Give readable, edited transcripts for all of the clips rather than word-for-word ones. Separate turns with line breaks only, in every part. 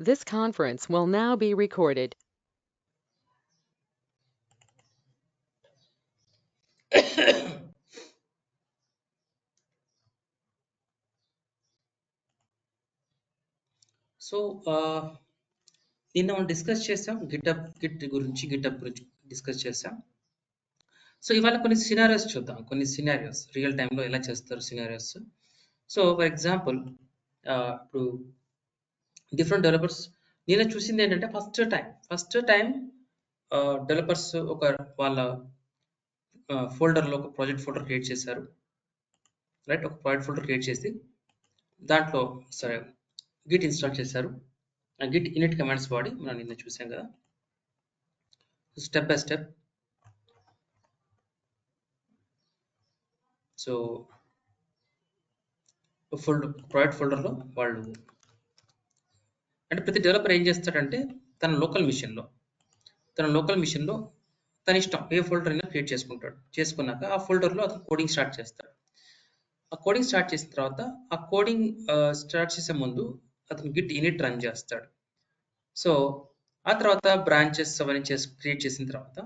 This conference will now be recorded.
So నిన్న మనం discuss చేసాం గిట్ గురించి డిస్కస్ చేసాం. సో ఇవాళ కొన్ని సినారియోస్ చూద్దాం. కొన్ని సినారియోస్ రియల్ టైంలో ఎలా చేస్తారు సినారియోస్. సో ఫర్ ఎగ్జాంపుల్ ఇప్పుడు డిఫరెంట్ డెవలపర్స్ నేను చూసింది ఏంటంటే ఫస్ట్ టైం డెవలపర్స్ ఒక వాళ్ళ ఫోల్డర్లో ఒక ప్రాజెక్ట్ ఫోల్డర్ క్రియేట్ చేశారు. రైట్, ఒక ప్రాజెక్ట్ ఫోల్డర్ క్రియేట్ చేసి దాంట్లో సరే గిట్ ఇన్స్టాల్ చేశారు. గిట్ ఇనిట్ కమాండ్స్ వాడి మనం నిన్న చూసాం కదా. Step by step so project ఫోల్డర్లో వాళ్ళు అంటే ప్రతి డెవలపర్ ఏం చేస్తాడంటే తన లోకల్ మిషన్లో తన ఇష్టం ఏ ఫోల్డర్ అయినా క్రియేట్ చేసుకున్నాక ఆ ఫోల్డర్లో అతను కోడింగ్ స్టార్ట్ చేస్తాడు. ఆ కోడింగ్ స్టార్ట్ చేసిన తర్వాత ఆ కోడింగ్ స్టార్ట్ చేసే ముందు అతను గిట్ ఇనిట్ రన్ చేస్తాడు. సో ఆ తర్వాత బ్రాంచెస్ అవన్నీ క్రియేట్ చేసిన తర్వాత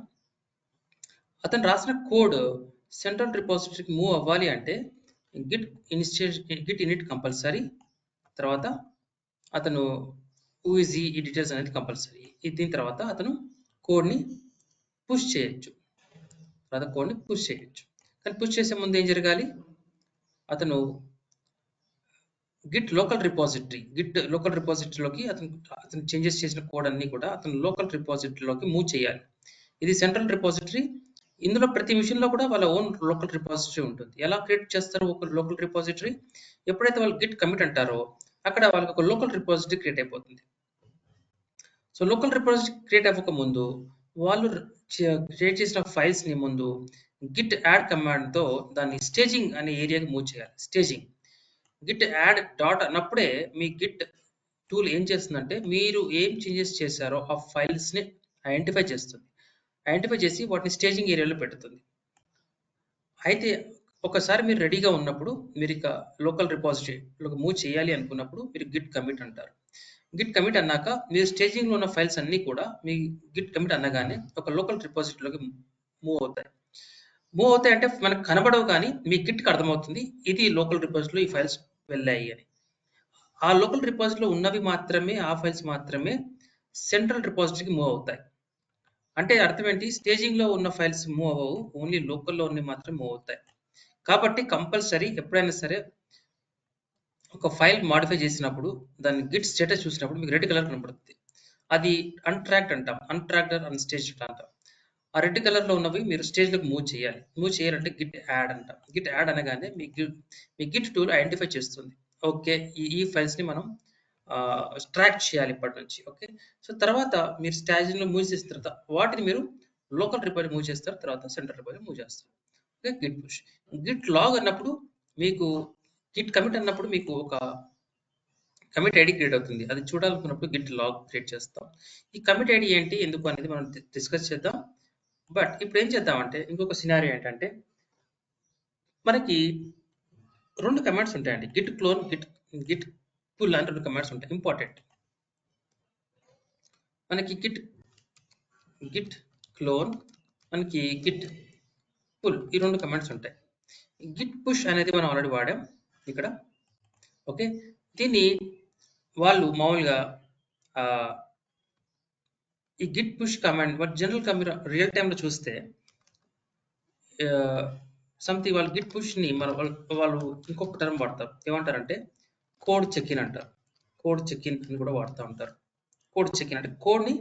అతను రాసిన కోడ్ సెంట్రల్ రిపోజిటరీకి మూవ్ అవ్వాలి అంటే గిట్ ఇనిట్ కంపల్సరీ. తర్వాత అతను ఈ డీటెయిల్స్ అనేది కంపల్సరీ. దీని తర్వాత అతను కోడ్ని పుష్ చేయొచ్చు. కానీ పుష్ చేసే ముందు ఏం జరగాలి, అతను గిట్ లోకల్ రిపోజిటరీలోకి అతను చేంజెస్ చేసిన కోడ్ అన్ని కూడా అతను లోకల్ రిపోజిటరీలోకి మూవ్ చేయాలి. ఇది సెంట్రల్ రిపోజిటరీ. ఇందులో ప్రతి మిషన్లో కూడా వాళ్ళ ఓన్ లోకల్ రిపోజిటరీ ఉంటుంది. ఎలా క్రియేట్ చేస్తారు ఒక లోకల్ రిపోజిటరీ? ఎప్పుడైతే వాళ్ళు గిట్ కమిట్ అంటారో అక్కడ వాళ్ళకి ఒక లోకల్ రిపోజిటరీ క్రియేట్ అయిపోతుంది. సో లోకల్ రిపోజిటరీ క్రియేట్ అవ్వక ముందు వాళ్ళు క్రియేట్ చేసిన ఫైల్స్ని ముందు గిట్ యాడ్ కమాండ్తో దాన్ని స్టేజింగ్ అనే ఏరియాకి మూవ్ చేయాలి. స్టేజింగ్ గిట్ యాడ్ డాట్ అన్నప్పుడే మీ గిట్ టూల్ ఏం చేస్తుందంటే మీరు ఏం చేంజెస్ చేశారో ఆ ఫైల్స్ని ఐడెంటిఫై చేసి వాటిని స్టేజింగ్ ఏరియాలో పెడుతుంది. అయితే ఒకసారి మీరు రెడీగా ఉన్నప్పుడు మీరు ఇక లోకల్ రిపోజిటరీలోకి మూవ్ చేయాలి అనుకున్నప్పుడు మీరు గిట్ కమిట్ అంటారు. గిట్ కమిట్ అన్నాక మీరు స్టేజింగ్లో ఉన్న ఫైల్స్ అన్నీ కూడా మీ గిట్ కమిట్ అనగానే ఒక లోకల్ రిపోజిటరీలోకి మూవ్ అవుతాయి అంటే మనకు కనబడవు, కానీ మీ గిట్కి అర్థమవుతుంది ఇది లోకల్ రిపోజిటరీలో ఈ ఫైల్స్ వెళ్ళాయి అని. ఆ లోకల్ రిపోజిటరీలో ఉన్నవి మాత్రమే, ఆ ఫైల్స్ మాత్రమే సెంట్రల్ రిపోజిటరీకి మూవ్ అవుతాయి. అంటే అర్థం ఏంటి, స్టేజింగ్లో ఉన్న ఫైల్స్ మూవ్ అవ్వవు, ఓన్లీ లోకల్లో ఉన్నవి మాత్రమే మూవ్ అవుతాయి. కాబట్టి కంపల్సరీ ఎప్పుడైనా సరే ఒక ఫైల్ మాడిఫై చేసినప్పుడు దాన్ని గిట్ స్టేటస్ చూసినప్పుడు మీకు రెడ్ కలర్ కనబడుతుంది. అది అన్ట్రాక్డ్ అంటాం, అన్ట్రాక్డ్ అన్స్టేజ్డ్ అంటాం. ఆ రెడ్ కలర్లో ఉన్నవి మీరు స్టేజ్లోకి మూవ్ చేయాలంటే గిట్ యాడ్ అంటాం. గిట్ యాడ్ అనగానే మీ గిట్ టూల్ ఐడెంటిఫై చేస్తుంది. ఓకే, ఈ ఫైల్స్ని మనం ట్రాక్ చేయాలి ఇప్పటి నుంచి. ఓకే, సో తర్వాత మీరు స్టేజ్లో మూవ్ చేసిన తర్వాత వాటిని మీరు లోకల్ రిపోజిటరీ మూవ్ చేస్తారు, తర్వాత సెంట్రల్ రిపోజిటరీ మూవ్ చేస్తారు. Okay, git push. Git log అన్నప్పుడు మీకు గిట్ కమిట్ అన్నప్పుడు మీకు ఒక కమిట్ ఐడి క్రియేట్ అవుతుంది. అది చూడాలనుకున్నప్పుడు గిట్ లాగ్ క్రియేట్ చేస్తాం. ఈ కమిట్ ఐడి ఏంటి, ఎందుకు అనేది మనం డిస్కస్ చేద్దాం. బట్ ఇప్పుడు ఏం చేద్దామంటే ఇంకొక సినారియో ఏంటంటే మనకి 2 కమాండ్స్ ఉంటాయండి. గిట్ క్లోన్, గిట్ పుల్ అని 2 కమాండ్స్ ఉంటాయి ఇంపార్టెంట్. మనకి గిట్ క్లోన్, మనకి గిట్ పుల్, ఈ 2 కమాండ్స్ ఉంటాయి. గిట్ పుష్ అనేది మనం ఆల్రెడీ వాడాం ఇక్కడ. ఓకే, దీన్ని వాళ్ళు మామూలుగా ఈ Git push command general real టైంలో చూస్తే సంథింగ్ వాళ్ళు గిట్ పుష్ని వాళ్ళు ఇంకొక టర్మ్ వాడతారు. ఏమంటారంటే కోడ్ చెక్-ఇన్ అంటారు. కోడ్ చెక్-ఇన్ అని కూడా వాడుతూ ఉంటారు. కోడ్ చెక్-ఇన్ అంటే కోడ్ని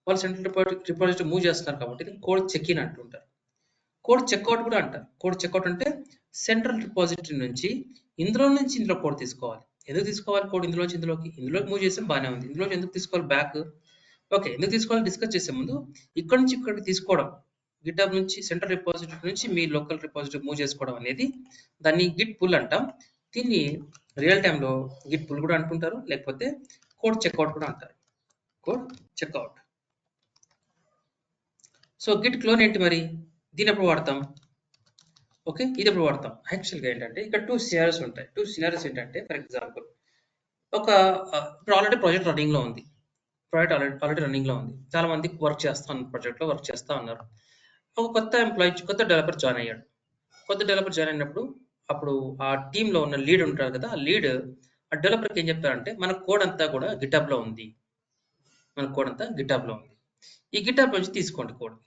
వాళ్ళు సెంట్రల్ రిపోజిటరీ మూవ్ చేస్తున్నారు కాబట్టి కోడ్ చెక్-ఇన్ అంటుంటారు. కోడ్ చెక్అవుట్ కూడా అంటారు. కోడ్ చెక్అవుట్ అంటే సెంట్రల్ రిపోజిటరీ నుంచి ఇందులో కోడ్ తీసుకోవాలి. ఎందుకు తీసుకోవాలి కోడ్ ఇందులోకి మూవ్ చేస్తే బాగానే ఉంది, ఇందులో ఎందుకు తీసుకోవాలి బ్యాక్? ఓకే, ఎందుకు తీసుకోవాలి డిస్కస్ చేసే ముందు ఇక్కడ నుంచి ఇక్కడికి తీసుకోవడం, గిట్హబ్ నుంచి సెంట్రల్ రిపోజిటరీ నుంచి మీ లోకల్ రిపోజిటరీ మూవ్ చేసుకోవడం అనేది దాన్ని గిట్ పుల్ అంటాం. దీన్ని రియల్ టైంలో గిట్ పుల్ కూడా అంటుంటారు, లేకపోతే కోడ్ చెక్అవుట్ కూడా అంటారు. Code checkout. So git clone ఏంటి మరి, దీని ఎప్పుడు వాడతాం? ఓకే, ఇది ఎప్పుడు వాడతాం? యాక్చువల్గా ఏంటంటే ఇక్కడ 2 సినారియోస్ ఉంటాయి. 2 సినారియోస్ ఏంటంటే ఫర్ ఎగ్జాంపుల్ ఇప్పుడు ఆల్రెడీ ప్రాజెక్ట్ రన్నింగ్లో ఉంది. ప్రాజెక్ట్ ఆల్రెడీ రన్నింగ్లో ఉంది. చాలా మంది ప్రాజెక్ట్లో వర్క్ చేస్తూ ఉన్నారు. ఒక కొత్త డెవలపర్ జాయిన్ అయ్యాడు. కొత్త డెవలపర్ జాయిన్ అయినప్పుడు అప్పుడు ఆ టీంలో ఉన్న లీడ్ ఉంటారు కదా, ఆ లీడ్ ఆ డెవలపర్కి ఏం చెప్తారంటే మన కోడ్ అంతా కూడా గిటాబ్లో ఉంది, మన కోడ్ అంతా గిటాబ్లో ఉంది, ఈ గిటాబ్ నుంచి తీసుకోండి కోడ్,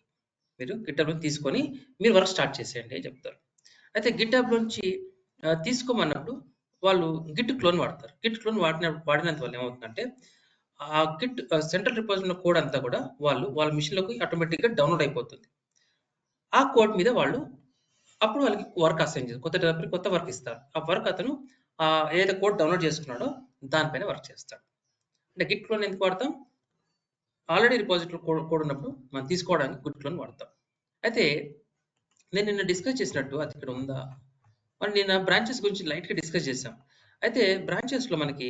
మీరు గిటాబ్ నుంచి తీసుకొని మీరు వర్క్ స్టార్ట్ చేసేయండి అని చెప్తారు. అయితే గిటాబ్ నుంచి తీసుకోమన్నప్పుడు వాళ్ళు గిట్ క్లోన్ వాడతారు. గిట్ క్లోన్ వాడినంత వల్ల ఏమవుతుందంటే ఆ గిట్ సెంట్రల్ రిపోజిటరీ కోడ్ అంతా కూడా వాళ్ళ మిషన్లోకి ఆటోమేటిక్గా డౌన్లోడ్ అయిపోతుంది. ఆ కోడ్ మీద వాళ్ళు అప్పుడు వాళ్ళకి వర్క్ అసైన్ చేస్తారు. కొత్త డెవలపర్ కొత్త వర్క్ ఇస్తారు. ఆ వర్క్ అతను ఏదైతే కోడ్ డౌన్లోడ్ చేసుకున్నాడో దానిపైన వర్క్ చేస్తాడు. అంటే గిట్ క్లోన్ ఎందుకు వాడతాం? ఆల్రెడీ రిపోజిటరీ కోడ్ ఉన్నప్పుడు మనం తీసుకోవడానికి గిట్ క్లోన్ వాడతాం. అయితే నేను నిన్న డిస్కస్ చేసినట్టు అది ఇక్కడ ఉందా, మరి నిన్న బ్రాంచెస్ గురించి లైట్గా డిస్కస్ చేసాం. అయితే బ్రాంచెస్లో మనకి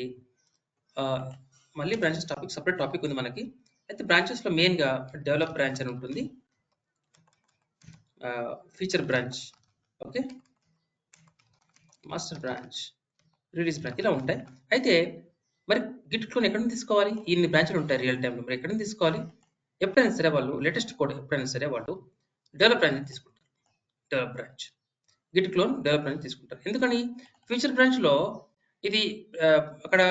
మళ్ళీ బ్రాంచెస్ టాపిక్ సపరేట్ టాపిక్ ఉంది మనకి. అయితే బ్రాంచెస్లో మెయిన్గా డెవలప్ బ్రాంచ్ అని ఉంటుంది, feature branch, okay, master branch, release branch, ఇలా ఉంటాయి. అయితే మరి గిట్ క్లోన్ ఎక్కడ నుంచి తీసుకోవాలి? ఇన్ని బ్రాంచ్లు ఉంటాయి రియల్ టైంలో, మరి ఎక్కడ నుంచి తీసుకోవాలి? ఎప్పుడైనా సరే వాళ్ళు లేటెస్ట్ కోడ్ ఎప్పుడైనా సరే వాళ్ళు డెవలప్ బ్రాంచ్ నుంచి తీసుకుంటారు. Develop branch Git clone develop branch తీసుకుంటారు. ఎందుకని? ఫీచర్ బ్రాంచ్లో ఇది అక్కడ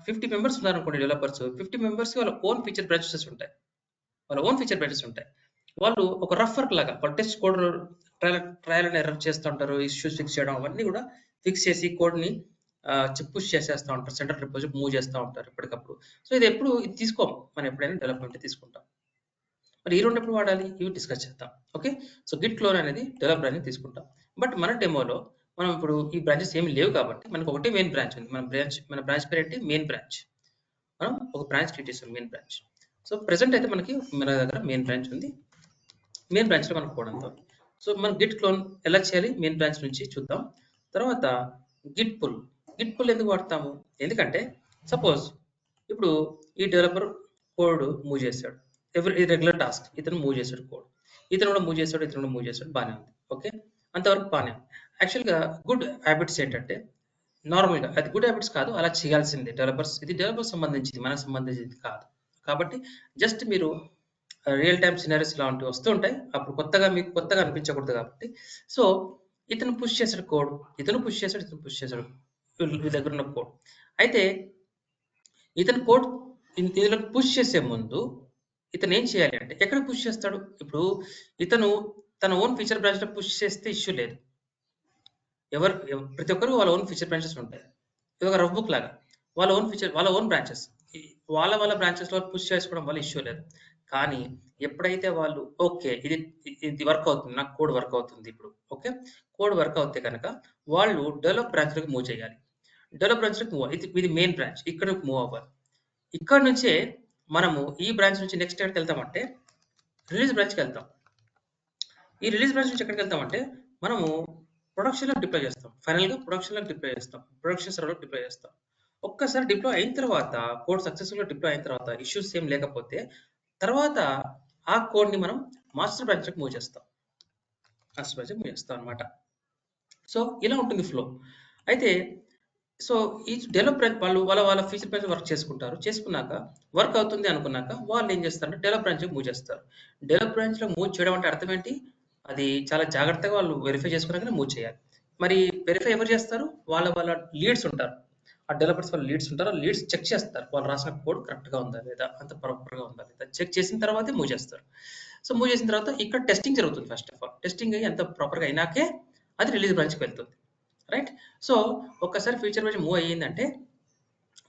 50 మెంబర్స్ ఉన్నారు అనుకోండి డెవలపర్స్, 50 మెంబర్స్ వాళ్ళ ఓన్ ఫీచర్ బ్రాంచెస్ ఉంటాయి, వాళ్ళు ఒక రఫ్ వర్క్ లాగా వాళ్ళు test code trial and error చేస్తూ ఉంటారు, ఇష్యూస్ ఫిక్స్ చేయడం అవన్నీ కూడా ఫిక్స్ చేసి కోడ్ని పుష్ చేసేస్తూ ఉంటారు, సెంట్రల్ రిపోజిటరీ మూవ్ చేస్తూ ఉంటారు ఎప్పటికప్పుడు. సో ఇది తీసుకోం మనం, ఎప్పుడైనా డెవలప్మెంట్ తీసుకుంటాం. మరి ఈ రెండు ఎప్పుడు వాడాలి ఇవి డిస్కస్ చేద్దాం. ఓకే, సో గిట్ క్లోన్ అనేది డెవలప్ బ్రాంచ్ తీసుకుంటాం. బట్ మన డెమోలో మనం ఇప్పుడు ఈ బ్రాంచెస్ ఏమి లేవు కాబట్టి మనకు ఒకటే మెయిన్ బ్రాంచ్ ఉంది. మన బ్రాంచ్ పేరు ఏంటి? Main branch. మనం ఒక బ్రాంచ్ క్రియేట్ చేస్తాం, మెయిన్ బ్రాంచ్. సో ప్రెసెంట్ అయితే మన దగ్గర మెయిన్ బ్రాంచ్ ఉంది, మెయిన్ బ్రాంచ్లో మనకు కోడ్ అంతా ఉంది. సో మనం గిట్ క్లోన్ ఎలా చేయాలి మెయిన్ బ్రాంచ్ నుంచి చూద్దాం. తర్వాత గిట్ పుల్ ఎందుకు వాడతాము? ఎందుకంటే సపోజ్ ఇప్పుడు ఈ డెవలపర్ కోడ్ మూవ్ చేశాడు, రెగ్యులర్ టాస్క్ ఇతను మూవ్ చేశాడు కోడ్, ఇతను కూడా మూవ్ చేశాడు, బాగానే ఉంది. ఓకే, అంతవరకు బాగానే ఉంది. యాక్చువల్గా గుడ్ హ్యాబిట్స్ ఏంటంటే నార్మల్గా అది గుడ్ హ్యాబిట్స్ కాదు, అలా చేయాల్సిందే. ఇది డెవలపర్ సంబంధించింది, మనకు సంబంధించింది కాదు. కాబట్టి జస్ట్ మీరు రియల్ టైమ్ సినారీస్ లాంటివి వస్తూ ఉంటాయి, అప్పుడు మీకు కొత్తగా అనిపించకూడదు కాబట్టి. సో ఇతను పుష్ చేశాడు కోడ్, ఇతను పుష్ చేశాడు వీళ్ళ దగ్గర ఉన్న కోడ్. అయితే ఇతను కోడ్ ఇందులో పుష్ చేసే ముందు ఇతను ఏం చేయాలి అంటే, ఎక్కడ పుష్ చేస్తాడు? ఇప్పుడు ఇతను తన ఓన్ ఫీచర్ బ్రాంచ్లో పుష్ చేస్తే ఇష్యూ లేదు. ప్రతి ఒక్కరు వాళ్ళ ఓన్ ఫీచర్ బ్రాంచెస్ ఉంటాయి. ఇది ఒక రఫ్ బుక్ లాగా, వాళ్ళ ఓన్ బ్రాంచెస్, వాళ్ళ బ్రాంచెస్లో పుష్ చేసుకోవడం వల్ల ఇష్యూ లేదు. కానీ ఎప్పుడైతే వాళ్ళు ఓకే ఇది వర్క్ అవుతుంది, నాకు కోడ్ వర్క్ అవుతుంది ఇప్పుడు, ఓకే, కోడ్ వర్క్ అవుతే కనుక వాళ్ళు డెవలప్ బ్రాంచ్లోకి మూవ్ చేయాలి. డెవలప్ బ్రాంచ్లోకి మూవ్ ఇది మెయిన్ బ్రాంచ్, ఇక్కడ మూవ్ అవ్వాలి. ఇక్కడ నుంచే మనము ఈ బ్రాంచ్ నుంచి నెక్స్ట్ ఎక్కడికి వెళ్తామంటే రిలీజ్ బ్రాంచ్కి వెళ్తాం. ఈ రిలీజ్ బ్రాంచ్ నుంచి ఎక్కడికి వెళ్తామంటే మనము ప్రొడక్షన్లో డిప్లాయ్ చేస్తాం. ఫైనల్గా ప్రొడక్షన్ సర్వర్లో డిప్లాయ్ చేస్తాం. ఒక్కసారి డిప్లాయ్ అయిన తర్వాత, కోడ్ సక్సెస్ఫుల్గా డిప్లాయ్ అయిన తర్వాత, ఇష్యూస్ ఏం లేకపోతే తర్వాత ఆ కోడ్ని మనం మాస్టర్ బ్రాంచ్కి మూవ్ చేస్తాం అనమాట. సో ఇలా ఉంటుంది ఫ్లో. అయితే సో ఈ డెవలప్ బ్రాంచ్ వాళ్ళ ఫీచర్ బ్రాంచ్ వర్క్ చేసుకున్నాక వర్క్ అవుతుంది అనుకున్నాక వాళ్ళు ఏం చేస్తారంటే డెవలప్ బ్రాంచ్కి మూవ్ చేస్తారు. డెవలప్ బ్రాంచ్లో మూవ్ చేయడం అంటే అర్థం ఏంటి? అది చాలా జాగ్రత్తగా వాళ్ళు వెరిఫై చేసుకున్నాకనే మూవ్ చేయాలి. మరి వెరిఫై ఎవరు చేస్తారు? వాళ్ళ లీడ్స్ ఉంటారు, ఆ డెవలపర్స్ వాళ్ళ లీడ్స్ ఉంటారు. ఆ లీడ్స్ చెక్ చేస్తారు వాళ్ళు రాసిన కోడ్ కరెక్ట్గా ఉందా లేదా, అంత ప్రాపర్గా ఉందా లేదా, చెక్ చేసిన తర్వాతే మూవ్ చేస్తారు. సో మూవ్ చేసిన తర్వాత ఇక్కడ టెస్టింగ్ జరుగుతుంది. ఫస్ట్ ఆఫ్ ఆల్ టెస్టింగ్ అయ్యి అంత ప్రాపర్గా అయినాకే అది రిలీజ్ బ్రాంచ్కి వెళ్తుంది, రైట్? సో ఒక్కసారి ఫీచర్ బ్రాంచ్ మూవ్ అయ్యిందంటే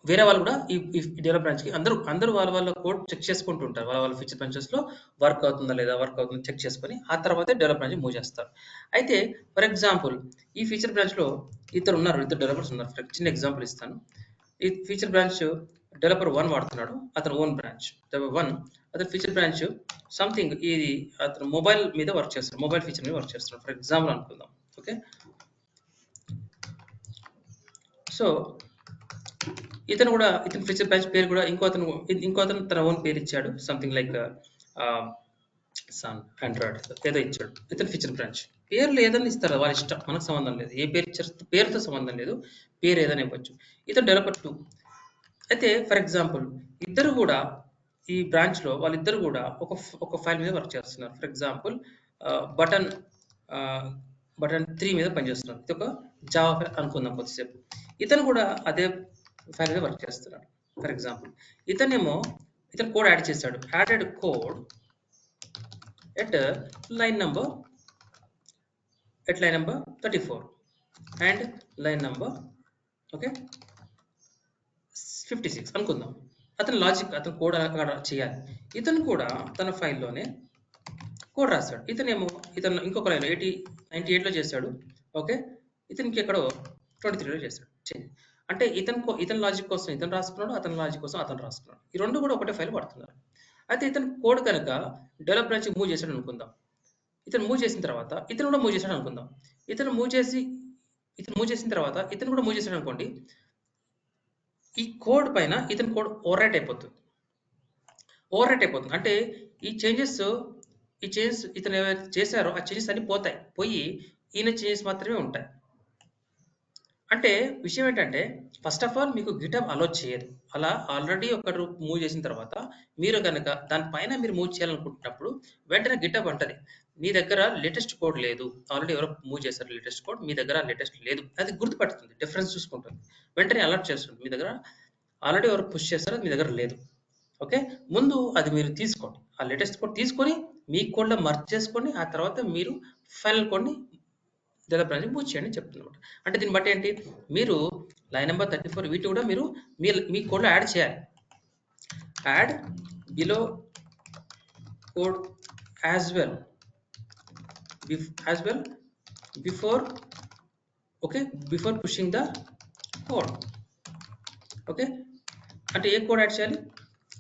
వేరే వాళ్ళు కూడా ఈ డెవలప్ బ్రాంచ్కి అందరూ వాళ్ళ కోడ్ చెక్ చేసుకుంటూ ఉంటారు. వాళ్ళ ఫీచర్ బ్రాంచెస్లో వర్క్ అవుతుందా లేదా, వర్క్ అవుతుందా చెక్ చేసుకొని ఆ తర్వాతే డెవలప్ బ్రాంచ్ మూవ్ చేస్తారు. అయితే ఫర్ ఎగ్జాంపుల్ ఈ ఫీచర్ బ్రాంచ్లో ఇద్దరు డెవలపర్స్ ఉన్నారు. చిన్న ఎగ్జాంపుల్ ఇస్తాను. ఈ ఫీచర్ బ్రాంచ్ డెవలపర్ 1 వాడుతున్నాడు, అతను ఓన్ బ్రాంచ్. డెవలపర్ 1 అతని ఫీచర్ బ్రాంచ్ సంథింగ్ ఇది అతను మొబైల్ మీద వర్క్ చేస్తాడు, మొబైల్ ఫీచర్ మీద వర్క్ చేస్తున్నాడు ఫర్ ఎగ్జాంపుల్ అనుకుందాం. ఓకే, సో ఇతని ఫీచర్ బ్రాంచ్ పేరు కూడా ఇంకో అతను తన ఓన్ పేరు ఇచ్చాడు, సంథింగ్ లైక్ సన్ ఆండ్రాయిడ్ ఏదో ఇచ్చాడు. ఇతని ఫీచర్ బ్రాంచ్ పేర్లు ఏదైనా ఇస్తారు, వాళ్ళ ఇష్టం, మనకు సంబంధం లేదు. ఏ పేరు ఇచ్చారు పేరుతో సంబంధం లేదు, పేరు ఏదైనా ఇవ్వచ్చు. ఇతను డెవలపర్ 2. అయితే ఫర్ ఎగ్జాంపుల్ ఇద్దరు కూడా ఈ బ్రాంచ్లో వాళ్ళిద్దరు కూడా ఒక ఫైల్ మీద వర్క్ చేస్తున్నారు. ఫర్ ఎగ్జాంపుల్ బటన్ బటన్ 3 మీద పనిచేస్తున్నారు. ఇది ఒక జావా ఫైల్ అనుకుందాం కొద్దిసేపు. ఇతను కూడా అదే ఫైల్ మీద వర్క్ చేస్తున్నాడు. ఫర్ ఎగ్జాంపుల్ ఇతను కోడ్ యాడ్ చేశాడు. Added code at line number 34 and line number 56 అనుకుందాం. అతని కోడ్ అలా చేయాలి. ఇతను కూడా తన ఫైల్లోనే కోడ్ రాస్తాడు. ఇతను ఇంకొక లైన్ 98లో చేశాడు. ఓకే, ఇతనికి ఎక్కడో 23లో చేశాడు. అంటే ఇతని లాజిక్ కోసం ఇతను రాసుకున్నాడు, అతని లాజిక్ కోసం అతను రాసుకున్నాడు. ఈ రెండు కూడా ఒకటే ఫైల్ వాడుతున్నారు. అయితే ఇతను కోడ్ కనుక డెవలప్ బ్రాంచ్ మూవ్ చేశాడు అనుకుందాం. ఇతను మూవ్ చేసిన తర్వాత ఇతను కూడా మూవ్ చేశాడు అనుకుందాం. ఇతను మూవ్ చేసిన తర్వాత ఇతను కూడా మూవ్ చేశాడు అనుకోండి. ఈ కోడ్ పైన ఇతని కోడ్ ఓవర్ రైట్ అయిపోతుంది. అంటే ఈ చేంజెస్ ఇతను ఏవైతే చేశారో ఆ చేంజెస్ అన్ని పోయి ఈయన చేంజెస్ మాత్రమే ఉంటాయి. అంటే విషయం ఏంటంటే ఫస్ట్ ఆఫ్ ఆల్ మీకు గిటబ్ అలో చేయదు. అలా ఆల్రెడీ ఒకరు మూవ్ చేసిన తర్వాత మీరు కనుక దానిపైన మీరు మూవ్ చేయాలనుకుంటున్నప్పుడు వెంటనే గిటబ్ అంటది, మీ దగ్గర లేటెస్ట్ కోడ్ లేదు, ఆల్రెడీ ఎవరో మూవ్ చేశారు లేటెస్ట్ కోడ్, మీ దగ్గర లేటెస్ట్ లేదు. అది గుర్తుపడుతుంది, డిఫరెన్స్ చూసుకుంటుంది, వెంటనే అలర్ట్ చేస్తుంది, మీ దగ్గర ఆల్రెడీ ఎవరు పుష్ చేస్తారో మీ దగ్గర లేదు. ఓకే, ముందు అది మీరు తీసుకోండి, ఆ లేటెస్ట్ కోడ్ తీసుకొని మీ కోడ్లో మర్జ్ చేసుకొని ఆ తర్వాత మీరు ఫైనల్ కోడ్ని డెవలప్ అనేది మూవ్ చేయండి చెప్తున్నమాట. అంటే దీన్ని బట్టి ఏంటి, మీరు లైన్ నెంబర్ 34 వీటిని కూడా మీరు మీ కోడ్లో యాడ్ చేయాలి. Add below code as well before pushing the code. Okay, అంటే ఏ కోడ్ యాడ్ చేయాలి,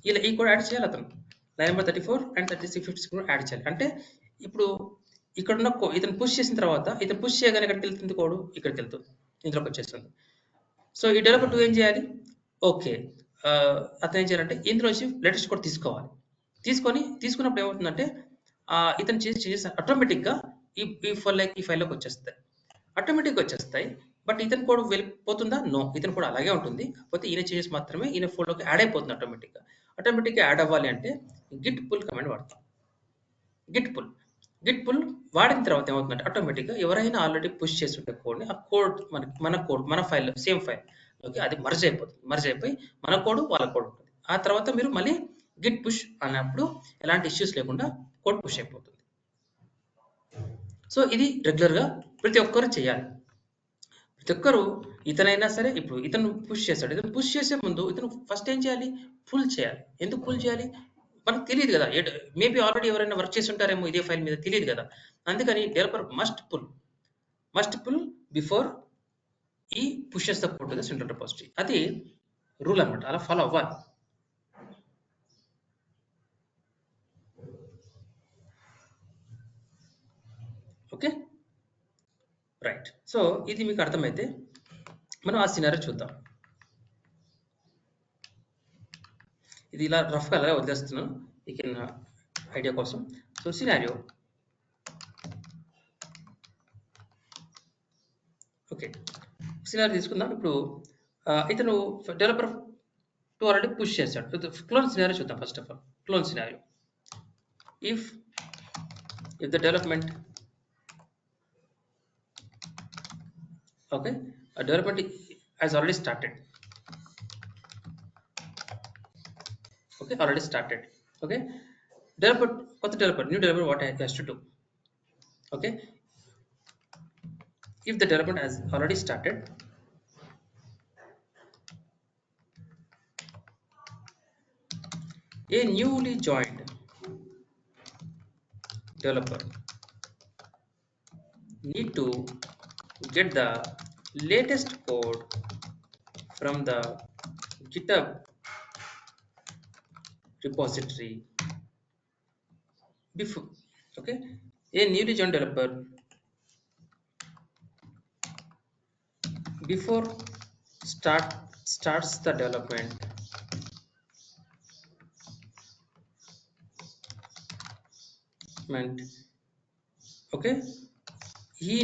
ఇలా ఈ కోడ్ యాడ్ చేయాలి. అతను లైన్ నెంబర్ 34 అండ్ 36, 56 కూడా యాడ్ చేయాలి. అంటే ఇప్పుడు ఇక్కడ ఉన్న ఇతను పుష్ చేసిన తర్వాత ఇతను పుష్ చేయగానే ఎక్కడికి వెళ్తుంది కోడ్, ఇక్కడికి వెళ్తుంది, ఇందులోకి వచ్చేస్తుంది. సో ఈ డెవలపర్ 2 ఏం చేయాలి, ఓకే అతను ఏం చేయాలంటే ఇందులో వచ్చి లేటెస్ట్ కోడ్ తీసుకున్నప్పుడు ఏమవుతుందంటే ఇతను చేంజెస్ ఆటోమేటిక్గా ఈ ఫైల్లోకి వచ్చేస్తాయి. బట్ ఇతని కోడ్ వెళ్ళిపోతుందా? నో, ఇతను కూడా అలాగే ఉంటుంది. కాకపోతే ఈయన చేంజెస్ మాత్రమే ఈయన ఫోల్లోకి యాడ్ అయిపోతుంది ఆటోమేటిక్గా యాడ్ అవ్వాలి అంటే గిట్ పుల్ కమాండ్ వాడతాం. గిట్ పుల్ వాడిన తర్వాత ఏమవుతుందంటే ఆటోమేటిక్గా ఎవరైనా ఆల్రెడీ పుష్ చేసి ఉంటే కోడ్ని, ఆ కోడ్ మన ఫైల్ సేమ్ ఫైల్లోకి అది మర్జ్ అయిపోయి మన కోడ్ వాళ్ళ కోడ్ ఉంటుంది. ఆ తర్వాత మీరు మళ్ళీ గిట్ పుష్ అన్నప్పుడు ఎలాంటి ఇష్యూస్ లేకుండా కోడ్ పుష్ అయిపోతుంది. సో ఇది రెగ్యులర్గా ప్రతి ఒక్కరు చేయాలి. ప్రతి ఒక్కరు ఇతనైనా సరే, ఇప్పుడు ఇతను పుష్ చేశాడు, ఇతను పుష్ చేసే ముందు ఇతను ఫస్ట్ ఏం చేయాలి, పుల్ చేయాలి. ఎందుకు పుల్ చేయాలి, మనకు తెలియదు కదా, మేబీ ఆల్రెడీ ఎవరైనా వర్క్ చేసి ఉంటారేమో ఇదే ఫైల్ మీద, తెలియదు కదా. అందుకని డెవలపర్ మస్ట్ పుల్ బిఫోర్ ఈ pushes the code to the central repository. అది రూల్ అన్నమాట, అలా ఫాలో అవ్వాలి. Okay right. సో ఇది మీకు అర్థమైతే మనం ఆ సినారియో చూద్దాం. ఇది ఇలా రఫ్గా అలాగే వదిలేస్తున్నాను ఇక ఐడియా కోసం. సో సినారియో, ఓకే సినారియో తీసుకుందాం. ఇప్పుడు ఇతను డెవలపర్ 2 ఆల్రెడీ పుష్ చేశాడు. క్లోన్ సినారియో చూద్దాం. First of all clone scenario, if the development development has already started. Already started. Okay, new developer what has to do. Okay, if the development has already started, a newly joined developer need to get the latest code from the GitHub repository before. Okay, a newly joined developer before starts the development okay, he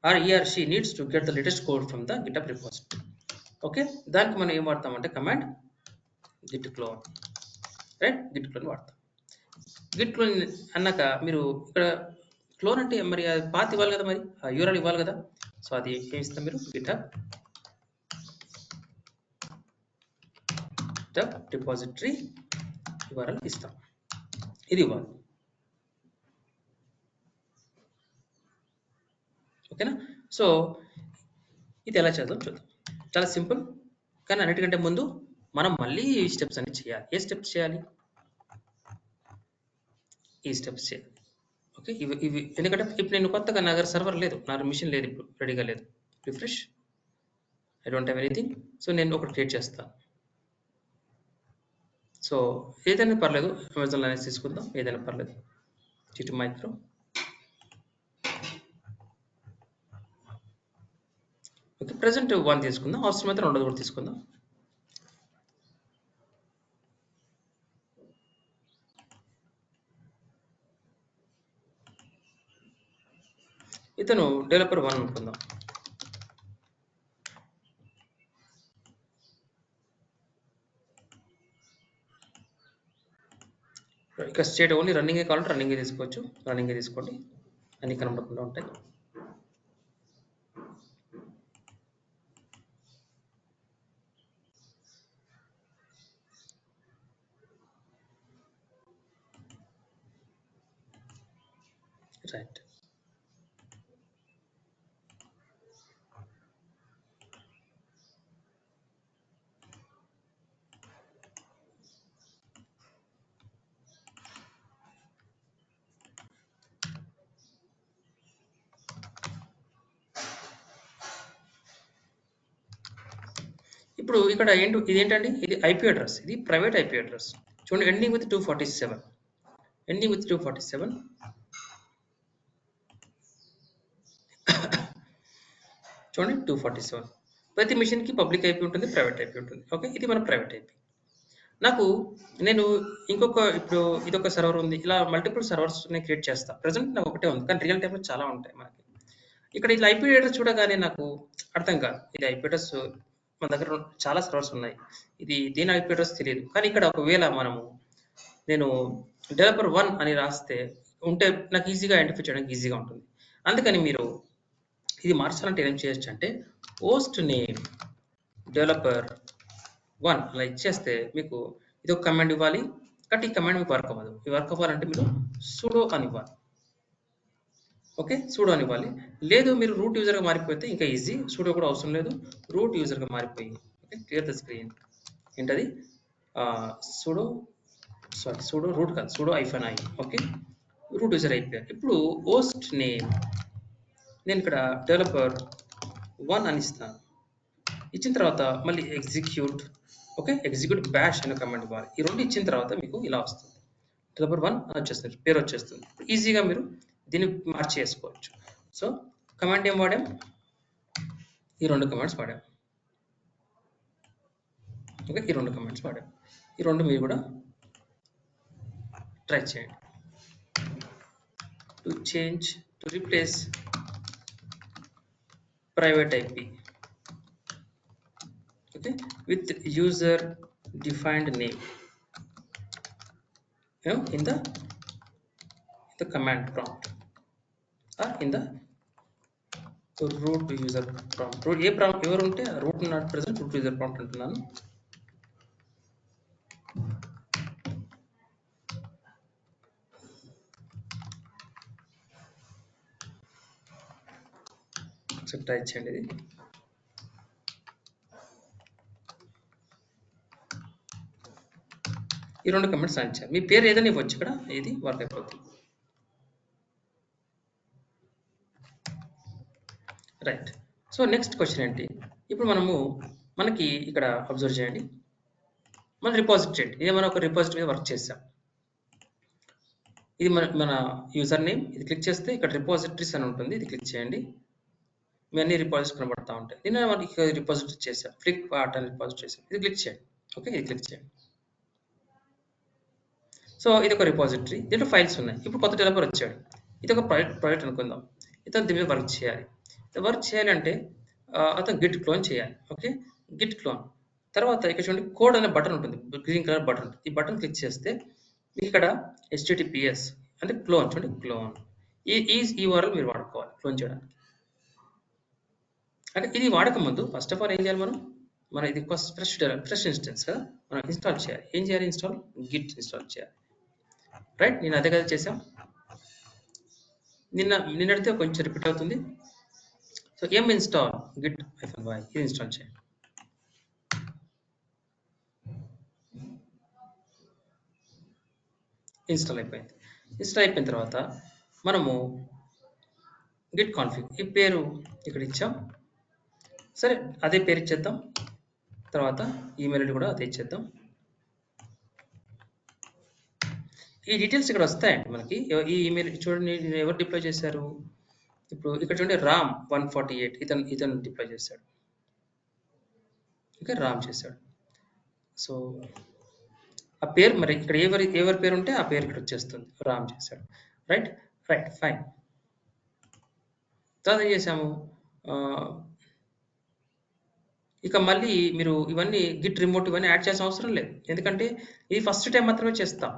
or she needs to get the latest code from the GitHub repository. Okay, దానికి మనం ఏం వాడతామంటే command git clone. Right. Git clone వాడతాం. Git clone అన్నాక మీరు ఇక్కడ clone అంటే మరి పాత్ ఇవ్వాలి కదా, మరి యూఆర్ఎల్ ఇవ్వాలి కదా. సో అది ఏమి ఇస్తాం మీరు గిటబ్ డిపాజిటరీ యూఆర్ఎల్ ఇస్తాం. ఇది ఇవ్వాలి. ఓకేనా. సో ఇది ఎలా చేద్దాం చూద్దాం. చాలా సింపుల్, కానీ అన్నిటికంటే ముందు మనం మళ్ళీ ఈ స్టెప్స్ అన్ని చేయాలి. ఏ స్టెప్స్ చేయాలి? ఈ స్టెప్స్ చేయాలి. ఓకే, ఇవి ఎందుకంటే ఇప్పుడు నేను కొత్తగా నా దగ్గర సర్వర్ లేదు, నా మిషన్ లేదు, ఇప్పుడు రెడీగా లేదు. Refresh, I don't have anything. So నేను ఒకటి క్రియేట్ చేస్తాను. సో ఏదైనా పర్లేదు, అమెజాన్ అనేది తీసుకుందాం, ఏదైనా పర్లేదు. GT micro. ఓకే, ప్రజెంట్ 1 తీసుకుందాం, అవసరమైతే 2 కూడా తీసుకుందాం. ఇతను డెవలపర్ 1 అనుకుందాం. ఇక్కడ స్టేట్ ఓన్లీ రన్నింగే కావాలంటే రన్నింగే తీసుకోవచ్చు, రన్నింగే తీసుకోండి, అన్ని కనబడకుండా ఉంటాయి. రైట్. ఇప్పుడు ఇక్కడ ఇదేంటండి, ఇది ఐపీ అడ్రస్, ఇది ప్రైవేట్ ఐపీ అడ్రస్. చూడండి, ఎండింగ్ విత్ 247, ఎండింగ్ విత్ 247. చూడండి 247. ప్రతి మిషన్కి పబ్లిక్ ఐపీ ఉంటుంది, ప్రైవేట్ ఐపీ ఉంటుంది. ఓకే, ఇది మన ప్రైవేట్ ఐపీ. నేను ఇప్పుడు ఇదొక సర్వర్ ఉంది, ఇలా మల్టిపుల్ సర్వర్స్ నేను క్రియేట్ చేస్తాను. ప్రజెంట్ నాకు ఒకటే ఉంది, కానీ రియల్ టైంలో చాలా ఉంటాయి మనకి. ఇక్కడ ఇట్లా ఐపీ అడ్రస్ చూడగానే నాకు అర్థం కాదు, ఇది ఐపీ అడ్రస్ మన దగ్గర చాలా సర్వర్స్ ఉన్నాయి, ఇది దేని ఐపీ అడ్రస్ తెలియదు. కానీ ఇక్కడ ఒకవేళ నేను డెవలపర్ 1 అని రాస్తే ఉంటే నాకు ఈజీగా ఐడెంటిఫై చేయడానికి ఈజీగా ఉంటుంది. అందుకని మీరు ఇది మార్చాలంటే ఏం చేయొచ్చు అంటే పోస్ట్ నేమ్ డెవలపర్ 1 అలా ఇచ్చేస్తే మీకు ఇది ఒక కమాండ్ ఇవ్వాలి. కాబట్టి ఈ కమాండ్ మీకు వర్క్ అవ్వదు. ఈ వర్క్ అవ్వాలంటే మీరు సుడో అని ఇవ్వాలి. ఓకే, సుడో అని ఇవ్వాలి. లేదు మీరు రూట్ యూజర్గా మారిపోతే ఇంకా ఈజీ, సుడో కూడా అవసరం లేదు, రూట్ యూజర్గా మారిపోయి. Okay, clear the screen. ఏంటది సుడో రూట్ కాదు, sudo -i. Okay, root user అయిపోయారు. ఇప్పుడు పోస్ట్ నేమ్ నేను ఇక్కడ డెవలపర్ 1 అని ఇస్తాను. ఇచ్చిన తర్వాత మళ్ళీ ఎగ్జిక్యూట్. ఓకే, ఎగ్జిక్యూట్ బ్యాష్ అనే కమాండ్ ఇవ్వాలి. ఈ రెండు ఇచ్చిన తర్వాత మీకు ఇలా వస్తుంది, డెవలపర్ 1 అని వచ్చేస్తుంది, పేరు వచ్చేస్తుంది. ఈజీగా మీరు దీన్ని మార్చి చేసుకోవచ్చు. సో కమాండ్ ఏం వాడాం, ఈ 2 కమాండ్స్ వాడాం. ఓకే, ఈ 2 కమాండ్స్ వాడాం. ఈ 2 మీరు కూడా ట్రై చేయండి. To replace private IP, okay, with user defined name, in the command prompt or in the root user prompt. root A prompt ఎవరు ఉంటే root not present, root user prompt అంటున్నాను. Try చేయండి. ఇది ఈ 2 కమెంట్స్ అంచారు. మీ పేరు ఏదైనా ఇవ్వచ్చు, ఇక్కడ ఇది వర్క్ అయిపోతుంది. రైట్. సో నెక్స్ట్ క్వశ్చన్ ఏంటి, ఇప్పుడు మనకి ఇక్కడ అబ్జర్వ్ చేయండి, మన రిపాజిటరీ, ఇది మనం ఒక రిపాజిటరీ మీద వర్క్ చేసాం. ఇది మన యూజర్ నేమ్. ఇది క్లిక్ చేస్తే ఇక్కడ రిపాజిటరీస్ అని ఉంటుంది, ఇది క్లిక్ చేయండి. మీ అన్ని రిపాజిటరీస్ కనబడతా ఉంటాయి. దీన్ని మనకి రిపాజిటరీ చేసాం, ఫ్లిప్కార్ట్ అని రిపాజిటరీ చేసాం. ఇది క్లిక్ చేయండి. ఓకే, ఇది క్లిక్ చేయండి. సో ఇది ఒక రిపాజిటరీ, దీంట్లో ఫైల్స్ ఉన్నాయి. ఇప్పుడు కొత్త డెవలపర్ వచ్చాడు, ఇది ఒక ప్రాజెక్ట్ అనుకుందాం. ఇతను దీని మీద వర్క్ చేయాలి. వర్క్ చేయాలంటే అతను గిట్ క్లోన్ చేయాలి. ఓకే, గిట్ క్లోన్ తర్వాత ఇక్కడ చూడండి కోడ్ అనే బటన్ ఉంటుంది. Green colour button. ఈ బటన్ క్లిక్ చేస్తే మీకు ఇక్కడ https అంటే క్లోన్ చూడండి క్లోన్. ఈ URL మీరు వాడుకోవాలి క్లోన్ చేయడానికి. అంటే ఇది వాడక ముందు ఫస్ట్ ఆఫ్ ఆల్ ఏం చేయాలి మనం ఇది ఫ్రెష్ ఇన్స్టెన్స్ కదా, మనం ఇన్స్టాల్ చేయాలి. ఏం చేయాలి? గిట్ ఇన్స్టాల్ చేయాలి. రైట్, నేను అదే కదా చేసాం. నిన్నటితో కొంచెం రిపీట్ అవుతుంది. సో ఇన్స్టాల్ git -y ఇది ఇన్స్టాల్ చేయండి. ఇన్స్టాల్ అయిపోయింది. ఇన్స్టాల్ అయిపోయిన తర్వాత మనము గిట్ కాన్ఫిగ్ ఈ పేరు ఇక్కడ ఇచ్చాం. సరే, అదే పేరు ఇచ్చేద్దాం. తర్వాత ఈమెయిల్ ఐడి కూడా అదే ఇచ్చేద్దాం. ఈ డీటెయిల్స్ ఇక్కడ వస్తాయండి మనకి. ఈ ఈమెయిల్ చూడండి, ఎవరు డిప్లాయ్ చేశారు? ఇప్పుడు ఇక్కడ చూడండి రామ్ 148 ఇతను డిప్లాయ్ చేశాడు. ఓకే, రామ్ చేశాడు. సో ఆ పేరు మరి ఇక్కడ ఎవరి పేరు ఉంటే ఆ పేరు ఇక్కడ వచ్చేస్తుంది. రామ్ చేశాడు. Right, fine. తర్వాత ఏం చేసాము? ఇక మళ్ళీ మీరు ఇవన్నీ గిట్ రిమోట్ ఇవన్నీ యాడ్ చేయాల్సిన అవసరం లేదు. ఎందుకంటే ఇది ఫస్ట్ టైం మాత్రమే చేస్తాం.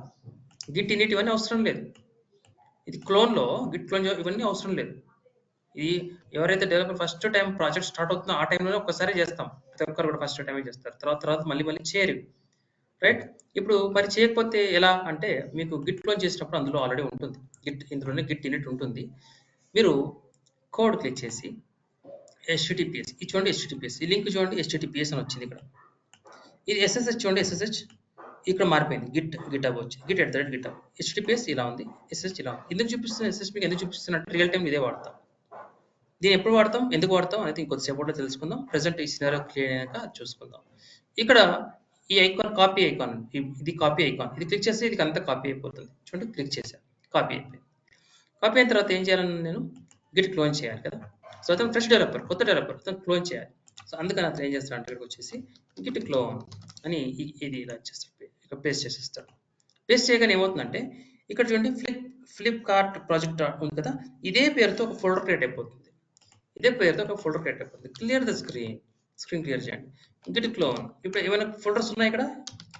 గిట్ ఇనిట్ ఇవన్నీ అవసరం లేదు. ఇది క్లోన్లో గిట్ క్లోన్ ఇవన్నీ అవసరం లేదు. ఇది ఎవరైతే developer first time project start అవుతుందో ఆ టైంలోనే ఒక్కసారి చేస్తాం. ప్రతి ఒక్కరు కూడా ఫస్ట్ టైమే చేస్తారు. తర్వాత మళ్ళీ చేయరు. రైట్, ఇప్పుడు మరి చేయకపోతే ఎలా అంటే మీకు గిట్ క్లోన్ చేసినప్పుడు అందులో ఆల్రెడీ ఉంటుంది. ఇందులోనే గిట్ ఇనిట్ ఉంటుంది. మీరు కోడ్ క్లిక్ చేసి https ఇది చూడండి, https ఈ లింక్ చూడండి, https అని వచ్చింది ఇక్కడ. ఇది SSH చూడండి, SSH ఇక్కడ మారిపోయింది. గిటబ్ వచ్చి git@github. https ఇలా ఉంది, SSH ఇలా ఉంది. ఎందుకు చూపిస్తున్నా SSH మీకు ఎందుకు చూపిస్తున్నట్టు రియల్ టైం ఇదే వాడతాం. దీన్ని ఎప్పుడు వాడతాం, ఎందుకు వాడతాం అనేది ఇంకొద్దిసేపట్లో తెలుసుకుందాం. ప్రెసెంట్ ఈ సినారియో క్లియర్ అయ్యాక చూసుకుందాం. ఇక్కడ ఈ ఐకాన్ కాపీ ఐకాన్, ఇది కాపీ ఐకాన్. ఇది క్లిక్ చేస్తే ఇది అంతా కాపీ అయిపోతుంది. చూడండి, క్లిక్ చేశాను, కాపీ అయిపోయింది. కాపీ అయిన తర్వాత ఏం చేయాలని నేను గిట్ క్లోన్ చేయాలి కదా. సో అతను ఫ్రెష్ డెవలపర్, కొత్త డెవలపర్, అతను క్లోన్ చేయాలి. సో అందుకని అతను ఏం చేస్తాడు అంటే ఇక్కడికి వచ్చేసి గిట్ క్లోన్ అని ఇది ఇలా చేస్తాడు, ఇక్కడ పేస్ట్ చేసేస్తాడు. పేస్ట్ చేయగానే ఏమవుతుందంటే ఇక్కడ చూడండి ఫ్లిప్కార్ట్ ప్రాజెక్ట్ ఉంది కదా, ఇదే పేరుతో ఒక ఫోల్డర్ క్రియేట్ అయిపోతుంది. క్లియర్ ద స్క్రీన్ క్లియర్ చేయండి. Git clone. ఇప్పుడు ఏమైనా ఫోల్డర్స్ ఉన్నాయి ఇక్కడ?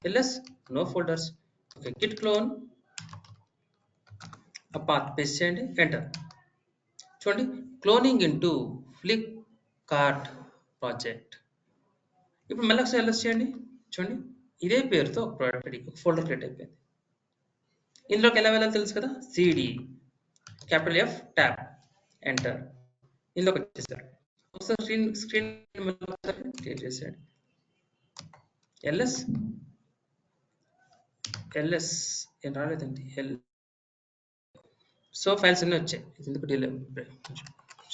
LS no folders. Okay, git clone ఆ పాత్ పేస్ట్ చేయండి, ఎంటర్. చూడండి, క్లోనింగ్ ఇంటూ ఫ్లిప్కార్ట్ ప్రాజెక్ట్. ఇప్పుడు మళ్ళీ ఒకసారి ఎల్ఎస్ చేయండి. చూడండి, ఇదే పేరుతో ఒక ప్రాజెక్ట్ ఒక ఫోల్డర్ క్రియేట్ అయిపోయింది. ఇందులోకి ఎలా వెళ్ళాలి తెలుసు కదా, CD capital F tab enter. ఇందులోకి వచ్చేసాడు. ఒకసారి స్క్రీన్ క్లియర్ చేసాడు. ఎల్ఎస్ ఏం రాలేదండి. సో ఫైల్స్ అన్నీ వచ్చాయి. ఎందుకు డిలే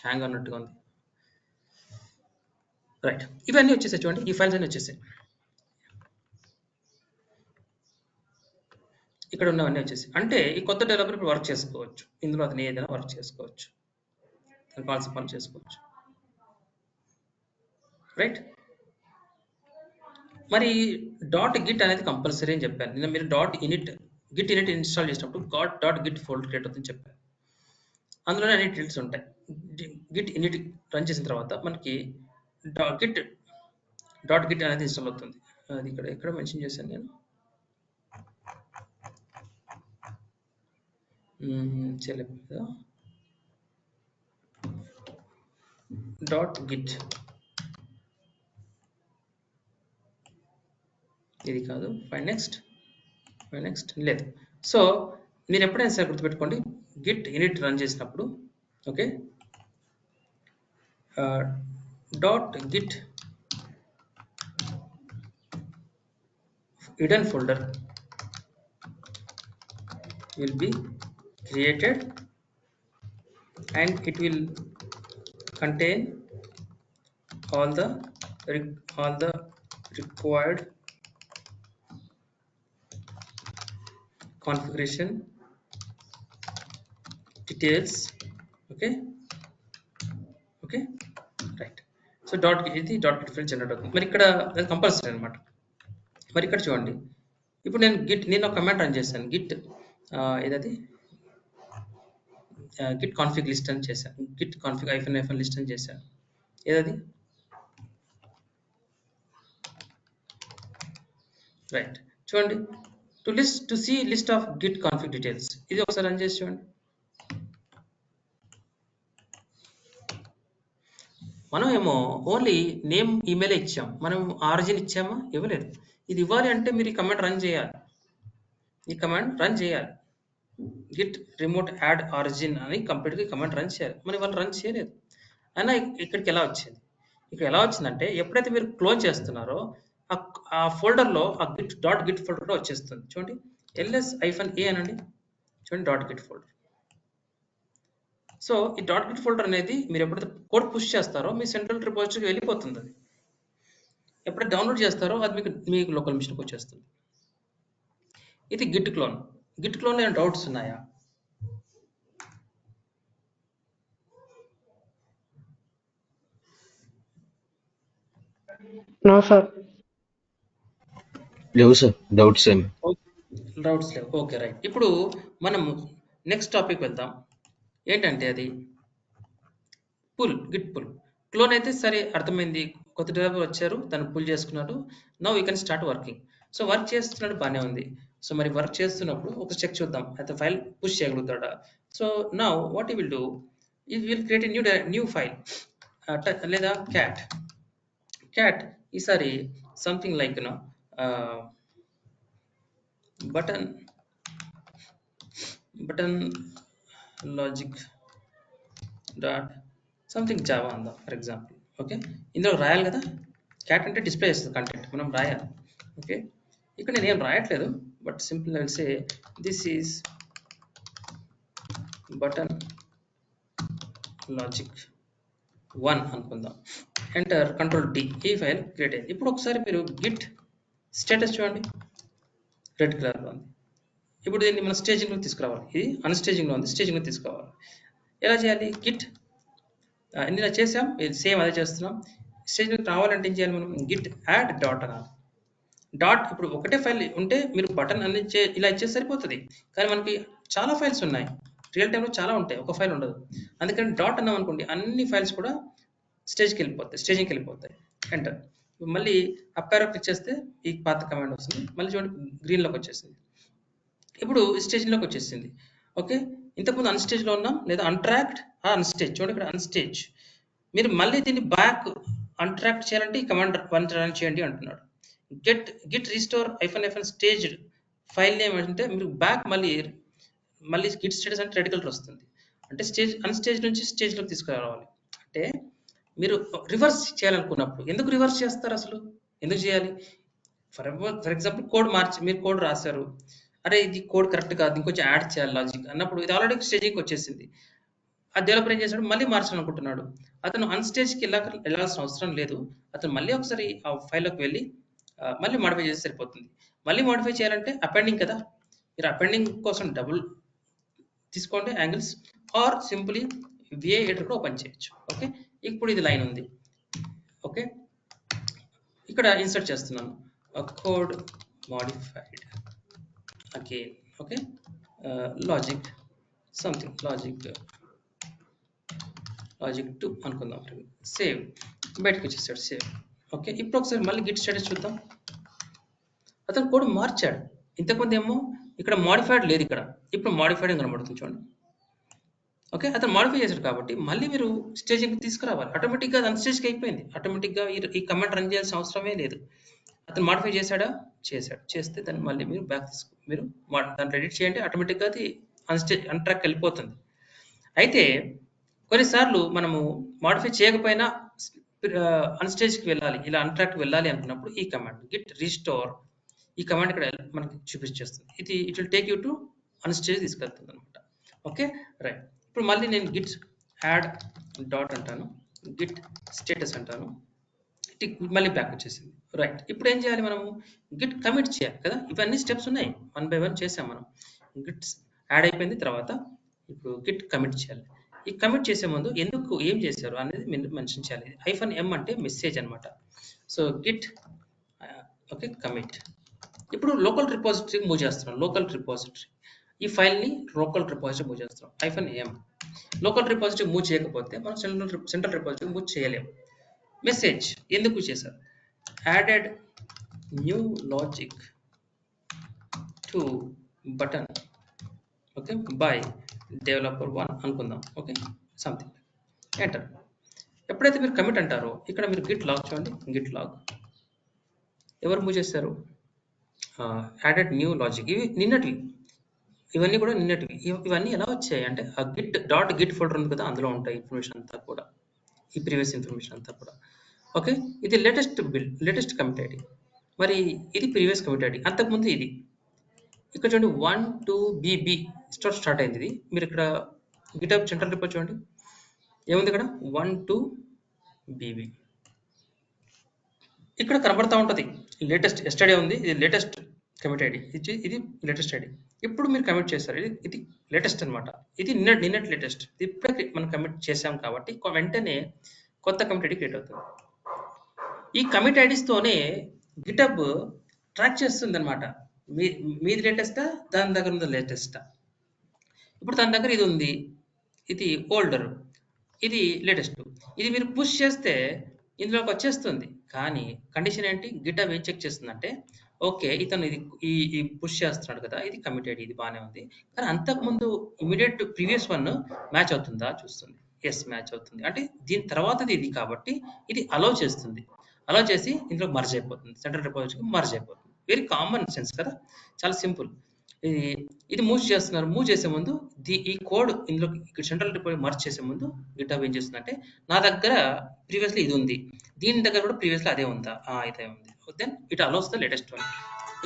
హ్యాంగ్ అన్నట్టుగా ఉంది. రైట్, ఇవన్నీ వచ్చేసాయి. చూడండి, ఈ ఫైల్స్ అన్నీ వచ్చేసాయి. ఇక్కడ ఉన్నవన్నీ వచ్చేసి అంటే ఈ కొత్త డెవలపర్ ఇప్పుడు వర్క్ చేసుకోవచ్చు. ఇందులో అతను ఏదైనా వర్క్ చేసుకోవచ్చు, కావాల్సిన పని చేసుకోవచ్చు. రైట్, మరి .git అనేది కంపల్సరీ అని చెప్పాను. నిన్న మీరు గిట్ ఇనిట్ ఇన్స్టాల్ చేసినప్పుడు .git ఫోల్డర్ క్రియేట్ అవుతుందని చెప్పాను. అందులోనే అన్ని డీటెయిల్స్ ఉంటాయి. గిట్ ఇనిట్ రన్ చేసిన తర్వాత మనకి గిట్ అనేది ఇన్స్టాల్ అవుతుంది. అది ఇక్కడ మెన్షన్ చేశాను నేను. చేయలేదు కదా. .git ఇది కాదు, ఫైన్ నెక్స్ట్ లేదు. సో మీరు ఎప్పుడైనా సరే గుర్తుపెట్టుకోండి, గిట్ ఇనిట్ రన్ చేసినప్పుడు okay .git hidden folder will be created and it will contain all the required configuration details. okay right. So ఇది .git ఫైల్ జనరేట్ అవుతుంది. మరి ఇక్కడ అది కంపల్సరీ అనమాట. మరి ఇక్కడ చూడండి, ఇప్పుడు నేను ఒక కమాండ్ రన్ చేశాను. గిట్ కాన్ఫిగ్ లిస్ట్ అని చేశాను. గిట్ కాన్ఫిగ్ -f లిస్ట్ అని చేశాను. ఏదది రైట్. చూడండి, to see list of git config details, ఇది ఒకసారి రన్ చేసి చూడండి. మనం ఏమో ఓన్లీ నేమ్ ఈమెయిల్ ఇచ్చాం, మనం ఆరిజిన్ ఇచ్చామా? ఇవ్వలేదు. ఇది ఇవ్వాలి అంటే మీరు ఈ కమాండ్ రన్ చేయాలి, ఈ కమాండ్ రన్ చేయాలి. గిట్ రిమోట్ యాడ్ ఆరిజిన్ అని కంప్లీట్గా కమాండ్ రన్ చేయాలి. మరి వాళ్ళు రన్ చేయలేదు. అయినా ఇక్కడికి ఎలా వచ్చింది? ఇక్కడ ఎలా వచ్చిందంటే ఎప్పుడైతే మీరు క్లోజ్ చేస్తున్నారో ఆ ఫోల్డర్లో ఆ గిట్ ఫోల్డర్లో వచ్చేస్తుంది. చూడండి, ls-a అనండి. చూడండి, గిట్ ఫోల్డర్. సో ఈ గిట్ ఫోల్డర్ అనేది మీరు ఎప్పుడైతే కోడ్ పుష్ చేస్తారో మీ సెంట్రల్ రిపోజిటరీకి వెళ్ళిపోతుంది. అది ఎప్పుడైతే డౌన్లోడ్ చేస్తారో అది మీకు లోకల్ మిషన్కి వచ్చేస్తుంది. ఇది గిట్ క్లోన్. గిట్ క్లోన్ ఏమైనా డౌట్స్ ఉన్నాయా?
No sir.
లేవు సార్, డౌట్స్ ఏమి.
డౌట్స్ లేవు. Okay, right. ఇప్పుడు మనం నెక్స్ట్ టాపిక్ వెళ్దాం. ఏంటంటే అది గిట్ పుల్. క్లోన్ అయితే సరే, అర్థమైంది. కొత్త డెవలపర్ వచ్చారు, తను పుల్ చేసుకున్నాడు. Now we can start working. So work చేస్తున్నాడు, బాగానే ఉంది. సో మరి వర్క్ చేస్తున్నప్పుడు ఒక చెక్ చూద్దాం, అయితే ఫైల్ పుష్ చేయగలుగుతాడా. So now what you will do, you will create new file లేదా క్యాట్ ఈసారి something like button logic dot something java అందాం ఫర్ ఎగ్జాంపుల్. ఓకే, ఇందులో రాయాలి కదా, క్యాట్ అంటే డిస్ప్లే చేస్తుంది కంటెంట్, మనం రాయాలి. ఓకే, ఇక్కడ నేను ఏం రాయట్లేదు, but simple I will say this is button logic 1 అనుకుందాం. ఎంటర్, కంట్రోల్ డి, ఈ ఫైల్ క్రియేట్ అయింది. ఇప్పుడు ఒకసారి మీరు గిట్ స్టేటస్ చూడండి, రెడ్ కలర్లో ఉంది. ఇప్పుడు దీన్ని మనం స్టేజింగ్లో తీసుకురావాలి. ఇది అన్స్టేజింగ్లో ఉంది, స్టేజింగ్లో తీసుకురావాలి. ఎలా చేయాలి? గిట్ ఇలా చేసాం, ఇది సేమ్ అదే చేస్తున్నాం. స్టేజింగ్కి రావాలంటే ఏం చేయాలి? మనం గిట్ యాడ్ డాట్ అనాలి. డాట్ ఇప్పుడు ఒకటే ఫైల్ ఉంటే మీరు బటన్ అన్ని ఇలా ఇచ్చే సరిపోతుంది. కానీ మనకి చాలా ఫైల్స్ ఉన్నాయి, రియల్ టైంలో చాలా ఉంటాయి, ఒక ఫైల్ ఉండదు. అందుకని డాట్ అన్నాం అనుకోండి, అన్ని ఫైల్స్ కూడా స్టేజింగ్కి వెళ్ళిపోతాయి. ఎంటర్. మళ్ళీ అప్ యారో క్లిక్ చేస్తే ఈ పాత కమాండ్ వస్తుంది. మళ్ళీ చూడండి, గ్రీన్లోకి వచ్చేసింది. ఇప్పుడు స్టేజ్లోకి వచ్చేసింది. ఓకే, ఇంతకుముందు అన్స్టేజ్లో ఉన్నాం, లేదా అన్ట్రాక్డ్ అన్స్టేజ్. చూడండి ఇక్కడ అన్స్టేజ్. మీరు మళ్ళీ దీన్ని బ్యాక్ అన్ట్రాక్ట్ చేయాలంటే ఈ కమాండ్ రన్ చేయండి అంటున్నాడు. Git restore --- stage file name అంటే మీరు బ్యాక్ మళ్ళీ గిట్ స్టేటస్ అంటే రెడ్ కలర్ వస్తుంది. అంటే అన్స్టేజ్ నుంచి స్టేజ్లోకి తీసుకురావాలి. అంటే మీరు రివర్స్ చేయాలనుకున్నప్పుడు, ఎందుకు రివర్స్ చేస్తారు అసలు? ఎందుకు చేయాలి? ఫర్ ఎగ్జాంపుల్ మీరు కోడ్ రాశారు, అరే ఇది కోడ్ కరెక్ట్ కాదు, ఇంకొంచెం యాడ్ చేయాలి లాజిక్ అన్నప్పుడు, ఇది ఆల్రెడీ స్టేజింగ్కి వచ్చేసింది. ఆ డెవలపర్ ఏం చేశాడు, మళ్ళీ మార్చాలనుకుంటున్నాడు. అతను అన్స్టేజ్కి వెళ్ళాల్సిన అవసరం లేదు. అతను మళ్ళీ ఒకసారి ఆ ఫైల్లోకి వెళ్ళి మళ్ళీ మాడిఫై చేస్తే సరిపోతుంది. మళ్ళీ మాడిఫై చేయాలంటే అపెండింగ్ కదా, మీరు అపెండింగ్ కోసం డబుల్ తీసుకోండి angles, or simply vi editor కూడా ఓపెన్ చేయొచ్చు. ఓకే, ఇప్పుడు ఇది లైన్ ఉంది. ఓకే, ఇక్కడ ఇన్సర్ట్ చేస్తున్నాను code modified again. Okay, logic something logic 2 అనుకుందాం. సేవ్, బయటకు వచ్చేసాడు, సేవ్. ఓకే, ఇప్పుడు ఒకసారి మళ్ళీ గిట్ స్టేటస్ చూద్దాం. అతను కోడ్ మార్చాడు. ఇంతకుముందు ఏమో ఇక్కడ మాడిఫైడ్ లేదు, ఇక్కడ ఇప్పుడు మాడిఫైడ్ కనబడుతుంది చూడండి. ఓకే, అతను మాడిఫై చేశాడు కాబట్టి మళ్ళీ మీరు స్టేజింగ్కి తీసుకురావాలి. ఆటోమేటిక్గా అది అన్స్టేజ్కి అయిపోయింది. ఆటోమేటిక్గా ఈ కమాండ్ రన్ చేయాల్సిన అవసరమే లేదు. అతను మాడిఫై చేశాడు, చేస్తే దాన్ని మళ్ళీ మీరు మీరు దాన్ని ఎడిట్ చేయండి, ఆటోమేటిక్గా అది అన్ట్రాక్ వెళ్ళిపోతుంది. అయితే కొన్నిసార్లు మనము మాడిఫై చేయకపోయినా అన్స్టేజ్కి వెళ్ళాలి, ఇలా అన్ట్రాక్కి వెళ్ళాలి అనుకున్నప్పుడు ఈ కమాండ్ గిట్ రీస్టోర్, ఈ కమాండ్ ఇక్కడ మనకి చూపించేస్తుంది. It will take you to unstage తీసుకెళ్తుంది అనమాట. Okay, right. ఇప్పుడు మళ్ళీ నేను గిట్ యాడ్ డాట్ అంటాను, గిట్ స్టేటస్ అంటాను, మళ్ళీ బ్యాక్ వచ్చేసింది. రైట్, ఇప్పుడు ఏం చేయాలి? మనము గిట్ కమిట్ చేయాలి కదా. ఇవన్నీ స్టెప్స్ ఉన్నాయి, 1 by 1 చేసాం మనం. గిట్ యాడ్ అయిపోయింది, తర్వాత ఇప్పుడు గిట్ కమిట్ చేయాలి. ఈ కమిట్ చేసే ముందు ఎందుకు ఏం చేశారు అనేది మెన్షన్ చేయాలి. -m అంటే మెసేజ్ అనమాట. So Git okay commit. ఇప్పుడు లోకల్ రిపోజిటరీకి మూవ్ చేస్తున్నాం. లోకల్ రిపోజిటరీ, ఈ ఫైల్ని లోకల్ రిపోజిటరీ మూవ్ చేస్తున్నాం. -m లోకల్ రిపోజిటరీ మూవ్ చేయకపోతే మనం సెంట్రల్ రిపోజిటరీ మూవ్ చేయలేము. మెసేజ్ ఎందుకు చేశారు? Added new logic to button okay by developer 1 అనుకుందాం. Okay something enter. ఎప్పుడైతే మీరు కమిట్ అంటారో ఇక్కడ మీరు గిట్ లాగ్ చూడండి. గిట్ లాగ్ ఎవరు మూవ్ చేస్తారు? Added new logic. ఇవి నిన్నటివి, ఇవన్నీ కూడా నిన్నటివి. ఇవన్నీ ఎలా వచ్చాయి అంటే ఆ గిట్ డాట్ గిట్ ఫోల్డర్ ఉంది కదా, అందులో ఉంటాయి ఇన్ఫర్మేషన్ అంతా కూడా, ఈ ప్రీవియస్ ఇన్ఫర్మేషన్ అంతా కూడా. ఓకే, ఇది latest build, latest commit ID. మరి ఇది ప్రీవియస్ కమిట్ ఐడి, అంతకుముందు ఇది. ఇక్కడ చూడండి 1 2 BB స్టార్ట్ అయింది ఇది. మీరు ఇక్కడ గిటప్ సెంట్రల్ రిపో చూడండి, ఏముంది ఇక్కడ 1 2 BB ఇక్కడ కనబడతా ఉంటుంది. లేటెస్ట్ ఎస్టర్డే ఉంది, ఇది లేటెస్ట్ కమిట్ ఐడి, ఇది లేటెస్ట్ ఐడి. ఇప్పుడు మీరు కమిట్ చేస్తారు, ఇది లేటెస్ట్ అన్నమాట. ఇది నిన్నటి లేటెస్ట్, ఇప్పుడే మనం కమిట్ చేసాం కాబట్టి వెంటనే కొత్త కమిట్ ఐడి క్రియేట్ అవుతుంది. ఈ కమిట్ ఐడీస్ తోనే గిటబ్ ట్రాక్ చేస్తుంది అనమాట. మీది లేటెస్టా, దాని దగ్గర ఉంది లేటెస్టా. ఇప్పుడు తన దగ్గర ఇది ఉంది, ఇది ఓల్డర్, ఇది లేటెస్ట్. ఇది మీరు పుష్ చేస్తే ఇందులోకి వచ్చేస్తుంది. కానీ కండిషన్ ఏంటి? గిటబ్ ఏం చెక్ చేస్తుందంటే, ఓకే ఇతను ఇది ఈ పుష్ చేస్తున్నాడు కదా, ఇది కమిటెడ్, ఇది బాగానే ఉంది. కానీ అంతకుముందు ఇమీడియట్ ప్రీవియస్ వన్ మ్యాచ్ అవుతుందా చూస్తుంది. ఎస్ మ్యాచ్ అవుతుంది. అంటే దీని తర్వాతది ఇది కాబట్టి ఇది అలౌ చేస్తుంది. అలౌ చేసి ఇందులో మర్జ్ అయిపోతుంది, సెంట్రల్ రిపోజిటరీకి మర్జ్ అయిపోతుంది. వెరీ కామన్ సెన్స్ కదా, చాలా సింపుల్. ఇది మూవ్ చేస్తున్నారు. మూవ్ చేసే ముందు ఈ కోడ్ ఇందులో ఇక్కడ సెంట్రల్ రిపోజిటరీ మర్జ్ చేసే ముందు గిటబ్ ఏం చేస్తుందంటే, నా దగ్గర ప్రీవియస్లీ ఇది ఉంది, దీని దగ్గర కూడా ప్రీవియస్లీ అదే ఉందా, అయితే ఉంది, then it allows the latest one.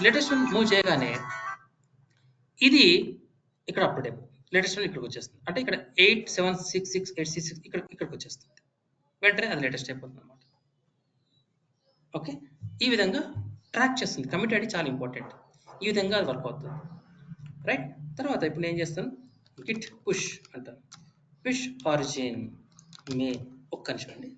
Latest one move చేయగానే ఇది ఇక్కడ అప్డేట్ అయిపోతుంది. లేటెస్ట్ వన్ ఇక్కడికి వచ్చేస్తుంది. అంటే ఇక్కడ 8766866 ఇక్కడికి వచ్చేస్తుంది. వెంటనే అది లేటెస్ట్ అయిపోతుంది అనమాట. ఓకే, ఈ విధంగా ట్రాక్ చేస్తుంది. కమిట్ ఐడి చాలా ఇంపార్టెంట్. ఈ విధంగా అది వర్క్ అవుతుంది. రైట్. తర్వాత ఇప్పుడు నేను ఏం చేస్తాను, గిట్ పుష్ అంటాను. పుష్ ఆరిజిన్ మే, ఒక్క నిమిషం అండి.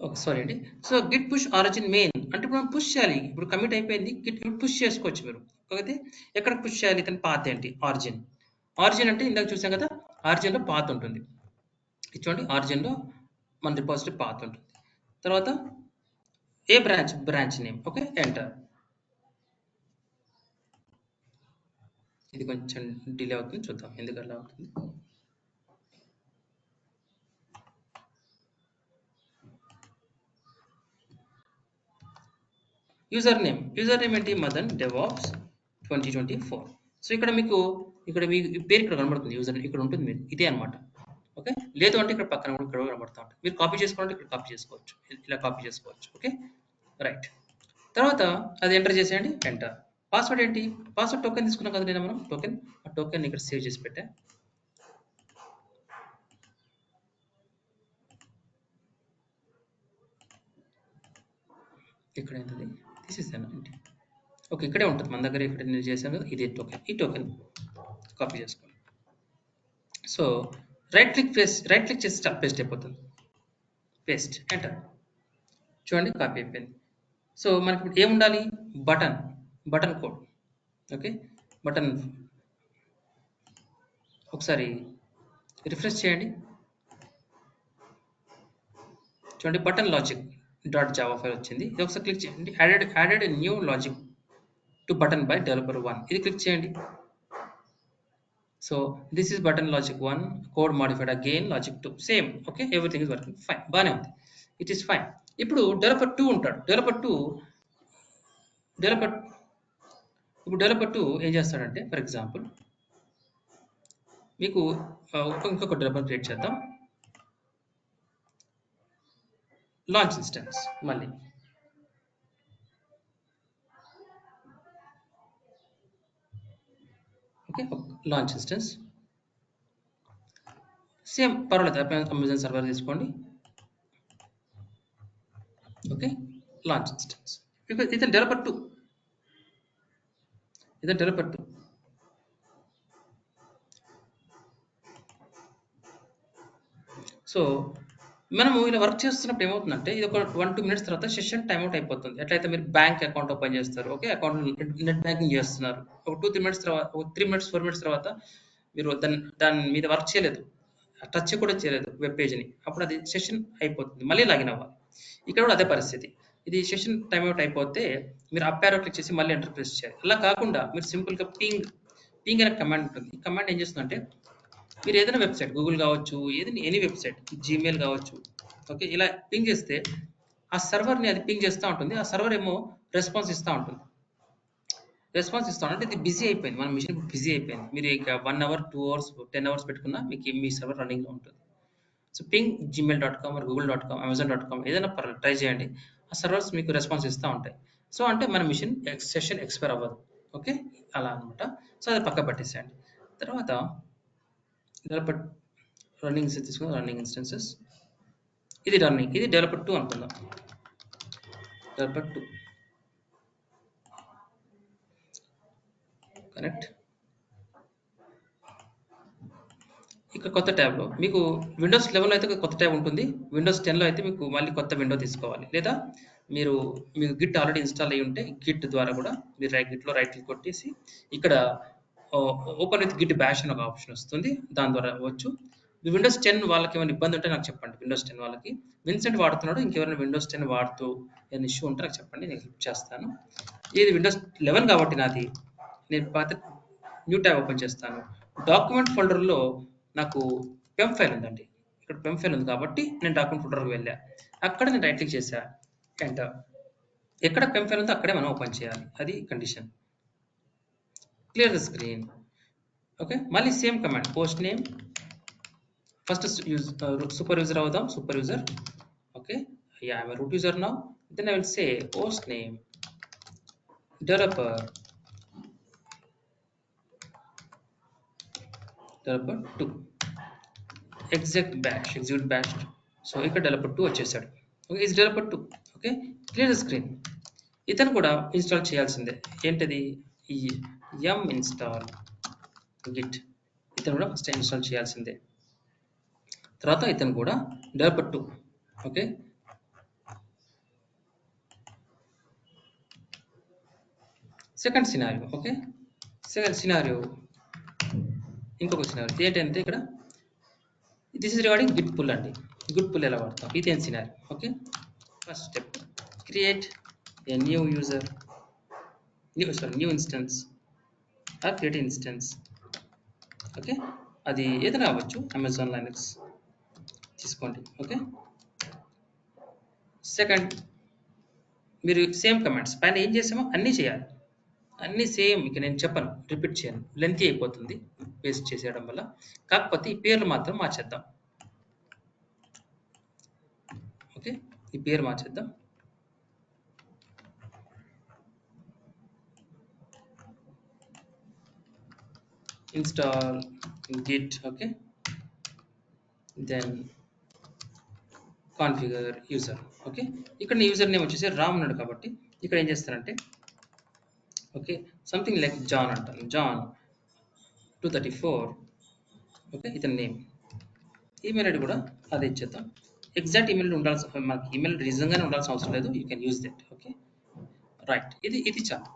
ఓకే, సారీ అండి. So Git push origin main అంటే ఇప్పుడు మనం పుష్ చేయాలి. ఇప్పుడు కమిట్ అయిపోయింది, గిట్ పుష్ చేసుకోవచ్చు మీరు. అయితే ఎక్కడ పుష్ చేయాలి? ఇతని పాత్ ఏంటి? ఆరిజిన్. ఆరిజిన్ అంటే ఇందాక చూసాం కదా, ఆరిజిన్లో పాత్ ఉంటుంది. ఇది చూడండి, ఆరిజిన్లో మన రిపాజిటరీ పాత్ ఉంటుంది. తర్వాత ఏ బ్రాంచ్ నేమ్. Okay, enter. ఇది కొంచెం డిలే అవుతుంది, చూద్దాం ఎందుకు అలా అవుతుంది. యూజర్ నేమ్ ఏంటి? మదన్ డెవాప్స్ 2024. సో ఇక్కడ మీ పేరు ఇక్కడ కనబడుతుంది, యూజర్ ఇక్కడ ఉంటుంది, మీరు ఇదే అనమాట. ఓకే, లేదు అంటే ఇక్కడ పక్కన కూడా ఇక్కడ కనబడుతూ ఉంటుంది. మీరు కాపీ చేసుకోవాలంటే ఇక్కడ కాపీ చేసుకోవచ్చు, ఇలా కాపీ చేసుకోవచ్చు. Okay, right. తర్వాత అది ఎంటర్ చేసేయండి, ఎంటర్. పాస్వర్డ్ ఏంటి? పాస్వర్డ్ టోకెన్ తీసుకున్నాం కదా నేను, మనం టోకెన్, ఆ టోకెన్ ఇక్కడ సేవ్ చేసి పెట్టా. ఇక్కడ ఏంటది తీసేసాను ఏంటి? ఓకే, ఇక్కడే ఉంటుంది మన దగ్గర, ఇక్కడ నేను చేశాను కదా, ఇదే టోకెన్. ఈ టోకెన్ కాపీ చేసుకోండి. సో రైట్ క్లిక్ చేసి పేస్ట్ అయిపోతుంది. Paste, enter. చూడండి కాపీ అయిపోయింది. సో మనకి ఇప్పుడు ఏముండాలి? Button code. ఓకే, బటన్ ఒకసారి రిఫ్రెష్ చేయండి. చూడండి button logic dot Java file వచ్చింది. ఇది ఒకసారి క్లిక్ చేయండి. Added new logic to button by developer 1. ఇది క్లిక్ చేయండి. So this is button logic 1, code modified again logic 2, same. Okay, everything is working fine, బాగానే ఉంది, ఇట్ ఈస్ ఫైన్. ఇప్పుడు developer 2 ఉంటాడు. డెవలపర్ 2 ఏం చేస్తాడంటే, ఫర్ ఎగ్జాంపుల్ మీకు ఇంకొక డెవలపర్ క్రియేట్ చేద్దాం. లాంచ్ ఇన్స్టెన్స్ మళ్ళీ. ఓకే, లాంచ్ ఇన్స్టెన్స్ సేమ్ పర్వాలేదు, అమెజాన్ సర్వర్ తీసుకోండి. Okay, launch instance. ఇతను డెవలపర్ 2, ఇతను డెవలపర్ 2. సో మనము ఇలా వర్క్ చేస్తున్నప్పుడు ఏమవుతుందంటే ఇది ఒక 1-2 మినిట్స్ తర్వాత సెషన్ టైమ్ అవుట్ అయిపోతుంది. ఎట్లయితే మీరు బ్యాంక్ అకౌంట్ ఓపెన్ చేస్తారు, ఓకే, అకౌంట్ నెట్ బ్యాంకింగ్ చేస్తున్నారు, ఒక 2-3 మినిట్స్ తర్వాత, ఒక 3 మినిట్స్ 4 మినిట్స్ తర్వాత మీరు దాని మీద వర్క్ చేయలేదు, టచ్ కూడా చేయలేదు వెబ్ పేజ్ని, అప్పుడు అది సెషన్ అయిపోతుంది, మళ్ళీ లాగిన్ అవ్వాలి. ఇక్కడ కూడా అదే పరిస్థితి. ఇది సెషన్ టైమ్ అవుట్ అయిపోతే మీరు అప్ యారో క్లిక్ చేసి మళ్ళీ ఎంటర్ ప్రెస్ చేయాలి. అలా కాకుండా మీరు సింపుల్గా పింగ్ అనే కమాండ్ ఉంటుంది. ఈ కమాండ్ ఏం చేస్తుందంటే మీరు ఏదైనా వెబ్సైట్, గూగుల్ కావచ్చు, ఏదైనా ఎనీ వెబ్సైట్, జీమెయిల్ కావచ్చు, ఓకే, ఇలా పింగ్ చేస్తే ఆ సర్వర్ని అది పింగ్ చేస్తూ ఉంటుంది. ఆ సర్వర్ ఏమో రెస్పాన్స్ ఇస్తూ ఉంటుంది. రెస్పాన్స్ ఇస్తాను అంటే ఇది బిజీ అయిపోయింది, మన మిషన్ బిజీ అయిపోయింది. మీరు ఇక 1 అవర్ 2 అవర్స్ 10 అవర్స్ పెట్టుకున్నా మీకు మీ సర్వర్ రన్నింగ్లో ఉంటుంది. So ping gmail.com or google.com, amazon.com ఏదైనా పర్లేదు, ట్రై చేయండి. ఆ సర్వర్స్ మీకు రెస్పాన్స్ ఇస్తూ ఉంటాయి. సో అంటే మన మిషన్ సెషన్ ఎక్స్పైర్ అవ్వదు. ఓకే, అలా అనమాట. సో అది పక్క పట్టేసేయండి. తర్వాత డెవలపర్ రన్నింగ్ తీసుకుని రన్నింగ్ ఇన్స్టెన్సెస్, ఇది రన్నింగ్, ఇది డెవలపర్ 2 అనుకుందాం. Developer 2 correct. ఇక కొత్త ట్యాబ్లో మీకు విండోస్ 11లో అయితే కొత్త ట్యాబ్ ఉంటుంది, విండోస్ 10లో అయితే మీకు మళ్ళీ కొత్త విండో తీసుకోవాలి. లేదా మీకు గిట్ ఆల్రెడీ ఇన్స్టాల్ అయ్యి ఉంటే గిట్ ద్వారా కూడా మీరు గిట్లో రైట్ క్లిక్ కొట్టేసి ఇక్కడ ఓపెన్ విత్ గిట్ బ్యాష్ అని ఒక ఆప్షన్ వస్తుంది, దాని ద్వారా అవ్వచ్చు. విండోస్ 10 వాళ్ళకి ఏమైనా ఇబ్బంది ఉంటే నాకు చెప్పండి. విండోస్ 10 వాళ్ళకి, విన్సెంట్ వాడుతున్నాడు, ఇంకెవరైనా విండోస్ 10 వాడుతూ ఏమైనా ఇష్యూ ఉంటే నాకు చెప్పండి, నేను హెల్ప్ చేస్తాను. ఇది విండోస్ 11 కాబట్టి నాది, నేను పాత న్యూ ట్యాబ్ ఓపెన్ చేస్తాను. డాక్యుమెంట్ ఫోల్డర్లో నాకు పెమ్ ఫైల్ ఉందండి, ఇక్కడ పెమ్ ఫైల్ ఉంది కాబట్టి నేను డాక్యుమెంట్ ఫోల్డర్కి వెళ్ళా, అక్కడ నేను రైట్ క్లిక్ చేశా, ఎంటర్. ఎక్కడ పెమ్ ఫైల్ ఉందో అక్కడే మనం ఓపెన్ చేయాలి, అది condition. Clear the screen. Okay, మళ్ళీ same command, post name, first super user అవుదాం, super user. Okay, I'm root user now. Then I will say post name developer 2 execute bash. సో ఇక్కడ developer 2 వచ్చేసాడు. ఓకే, ఇది developer 2. Okay, clear the screen. ఇతను కూడా install చేయాల్సిందే, ఏంటిది, ఈ yum install git, ఇతను కూడా ఫస్ట్ ఇన్స్టాల్ చేయాల్సిందే. తర్వాత ఇతను కూడా developer 2. Okay, second scenario. Okay, second scenario, ఇంకొక సినారియో ఏంటంటే ఇక్కడ this is regarding git pull అండి. గిట్ పుల్ ఎలా వాడతాం, ఇదేం scenario. Okay, first step, create a new instance or create instance. Okay, అది ఏదైనా అవ్వచ్చు, అమెజాన్ లైనక్స్ తీసుకోండి. ఓకే, సెకండ్ మీరు సేమ్ కమాండ్స్ పైన ఏం చేసామో అన్నీ చేయాలి, అన్నీ సేమ్. ఇక నేను చెప్పను, రిపీట్ చేయను, లెంతీ అయిపోతుంది పేస్ట్ చేసేయడం వల్ల. కాకపోతే ఈ పేర్లు మాత్రం మార్చేద్దాం. ఓకే, ఈ పేరు మార్చేద్దాం. Install git. Okay, then configure user. Okay, ఇక్కడ యూజర్ నేమ్ వచ్చేసి రామ్ ఉన్నాడు కాబట్టి ఇక్కడ ఏం చేస్తానంటే, ఓకే, సంథింగ్ లైక్ జాన్ అంటాను, జాన్ 234. ఓకే, ఇతని నేమ్, ఈమెయిల్ ఐడి కూడా అదే ఇచ్చేద్దాం. ఎగ్జాక్ట్ ఈమెయిల్ ఉండాల్సిన, మనకి ఈమెయిల్ నిజంగానే ఉండాల్సిన అవసరం లేదు, you can use that. Okay, right, ఇది చాలు.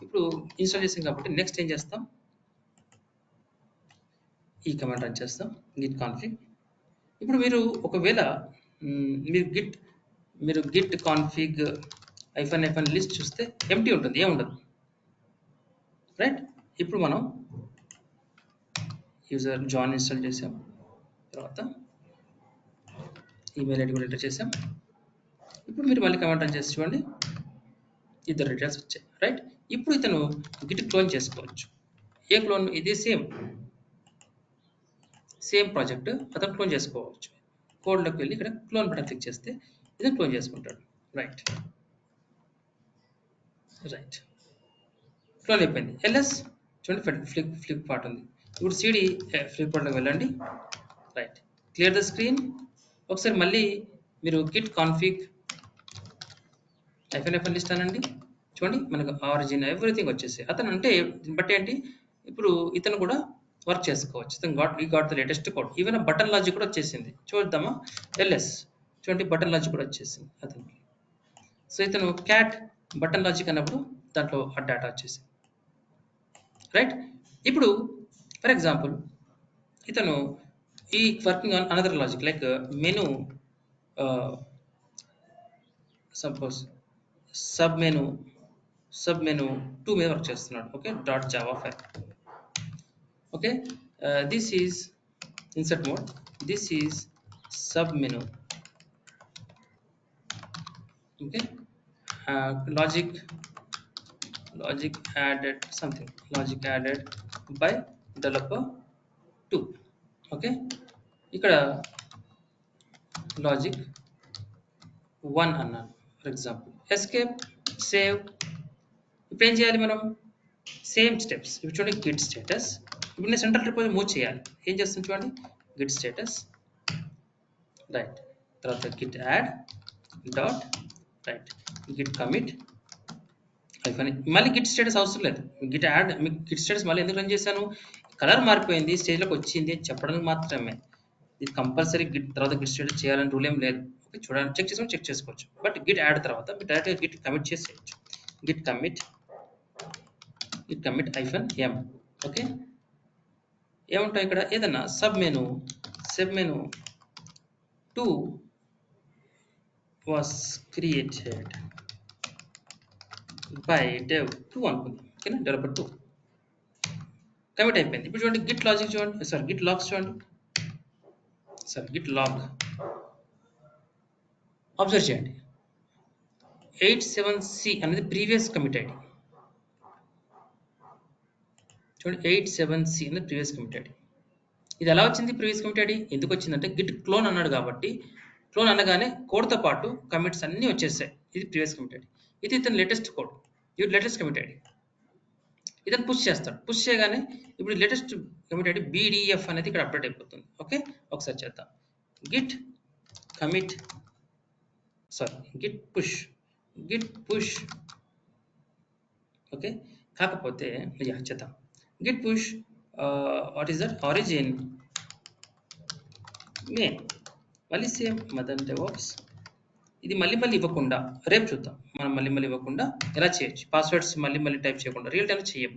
ఇప్పుడు ఇన్స్టాల్ చేసాం కాబట్టి నెక్స్ట్ ఏం చేస్తాం, ఈ కమాండ్ రన్ చేస్తాం, గిట్ కాన్ఫిగ్. ఇప్పుడు మీరు ఒకవేళ మీరు గిట్ కాన్ఫిగ్ --- లిస్ట్ చూస్తే ఎంటీ ఉంటుంది, ఏముండదు. రైట్, ఇప్పుడు మనం యూజర్ జాన్ ఇన్స్టాల్ చేసాం, తర్వాత ఈమెయిల్ ఐడి కూడా ఎంటర్ చేసాం. ఇప్పుడు మీరు మళ్ళీ కమాండ్ రన్ చేసి చూడండి, ఇద్దరు రిటర్న్స్ వచ్చాయి. రైట్, ఇప్పుడు ఇతను గిట్ క్లోన్ చేసుకోవచ్చు. ఏ క్లోన్, ఇది సేమ్ ప్రాజెక్ట్, అతను క్లోన్ చేసుకోవచ్చు. కోడ్లోకి వెళ్ళి ఇక్కడ క్లోన్ బటన్ క్లిక్ చేస్తే ఇది క్లోన్ చేసుకుంటాడు. రైట్, క్లోన్ అయిపోయింది. ఎల్ఎస్ చూడండి, ఫ్లిప్ పార్ట్ ఉంది. ఇప్పుడు సిడి ఫ్లిప్ పార్ట్లోకి వెళ్ళండి. Right, clear the screen. ఒకసారి మళ్ళీ మీరు గిట్ కాన్ఫిగ్ -f ఇస్తానండి. చూడండి మనకు ఆరిజిన్ ఎవ్రీథింగ్ వచ్చేసి అతను అంటే దీన్ని బట్టి ఏంటి ఇప్పుడు ఇతను కూడా వర్క్ చేసుకోవచ్చు. ఇతను got the latest code. Even button logic కూడా వచ్చేసింది. చూద్దామా ls చూడండి బటన్ లాజిక్ కూడా వచ్చేసింది అతనికి. సో ఇతను క్యాట్ బటన్ లాజిక్ అన్నప్పుడు దాంట్లో ఆ డేటా వచ్చేసింది. రైట్. ఇప్పుడు ఫర్ ఎగ్జాంపుల్ ఇతను ఈ working on another logic like menu suppose sub menu 2 మీద వర్క్ చేస్తున్నాడు. Okay .java file. Okay this is insert mode. This is sub menu. Okay logic added something, logic added by developer 2. Okay ఇక్కడ logic 1 అన్నాను for example. Escape save. ఇప్పుడు ఏం చేయాలి మనం same steps. ఇప్పుడు చూడండి గిట్ స్టేటస్. ఇప్పుడు నేను సెంట్రల్ రిపోజిటరీ మూవ్ చేయాలి. ఏం చేస్తుంది చూడండి గిట్ స్టేటస్ రైట్, తర్వాత Git add dot right, Git commit మళ్ళీ గిట్ స్టేటస్ అవసరం లేదు. గిట్ యాడ్ మీకు గిట్ స్టేటస్ మళ్ళీ ఎందుకు రన్ చేశాను, కలర్ మారిపోయింది స్టేజ్లోకి వచ్చింది అని చెప్పడానికి మాత్రమే. ఇది కంపల్సరీ గిట్ తర్వాత గిట్ స్టేటస్ చేయాలని రూల్ ఏం లేదు. ఓకే చూడండి చెక్ చేసుకోవచ్చు. బట్ గిట్ యాడ్ తర్వాత మీరు డైరెక్ట్గా గిట్ కమిట్ చేసేయచ్చు. Git commit -m. ఓకే ఏముంటాయి ఇక్కడ ఏదన్నా sub menu 2 was created by dev 2 అనుకుందాం. ఓకేనా డెవలపర్ 2 కమిట్ అయిపోయింది. ఇప్పుడు చూడండి గిట్ లాజిక్ చూడండి, సారీ గిట్ లాగ్స్ చూడండి, సారీ గిట్ లాగ్ అబ్జర్వ్ చేయండి. 87C అనేది ప్రీవియస్ కమిట్ ఐడి. చూడండి 87C అనేది ప్రీవియస్ కమిట్ ఐడి. ఇది ఎలా వచ్చింది ప్రీవియస్ కమిట్ ఐడి? ఎందుకు వచ్చిందంటే గిట్ క్లోన్ అన్నాడు కాబట్టి, క్లోన్ అనగానే కోడ్తో పాటు కమిట్స్ అన్నీ వచ్చేసాయి. ఇది ప్రీవియస్ కమిట్ ఐడి. ఇది ఇతను లేటెస్ట్ కోడ్, ఇది లేటెస్ట్ కమిట్ ఐడి. ఇతను పుష్ చేస్తాడు. పుష్ చేయగానే ఇప్పుడు లేటెస్ట్ కమిట్ ఐడి BDF అనేది ఇక్కడ అప్డేట్ అయిపోతుంది. ఓకే ఒకసారి చేద్దాం. Git commit Git push okay కాకపోతే చేద్దాం Git push what is that origin main. మళ్ళీ సేమ్ మదన్ డెవాప్స్. ఇది మళ్ళీ ఇవ్వకుండా రేపు చూద్దాం. మనం మళ్ళీ ఇవ్వకుండా ఎలా చేయొచ్చు, పాస్వర్డ్స్ మళ్ళీ టైప్ చేయకుండా రియల్ టైం చేయం.